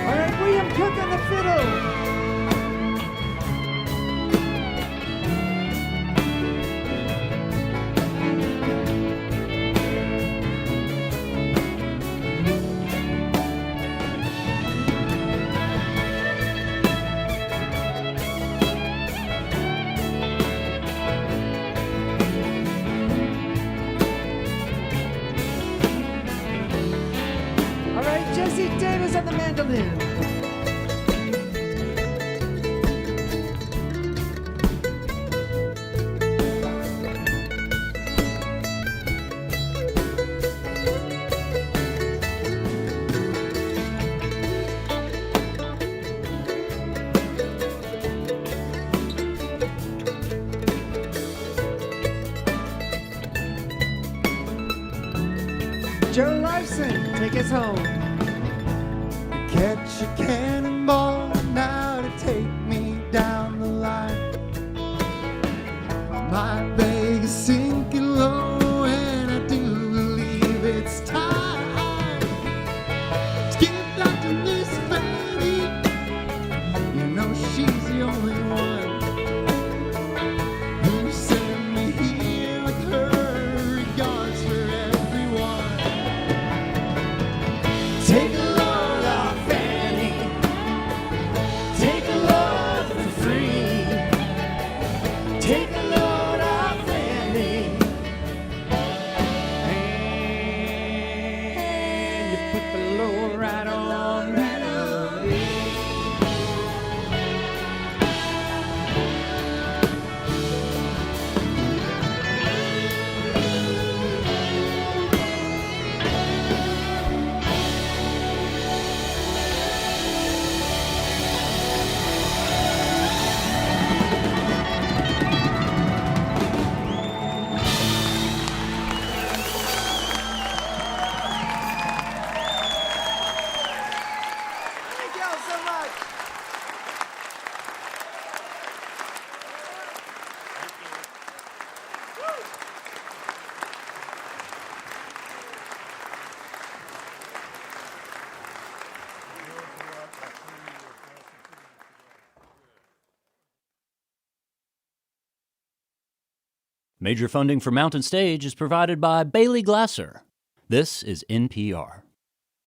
All right, William Cook on the fiddle. All right, Jesse Davis on the mandolin. Joe Larson, take us home. Catch a cannonball now to take me down the line. My bag is sinking low, and I do believe it's time to give back to Miss Fanny. You know she's the only one who sent me here with her regards for everyone. Take a load off Fanny. Take a load for free. Take a load off Fanny. And you put the load right on me. Thank y'all so much. Major funding for Mountain Stage is provided by Bailey Glasser. This is NPR.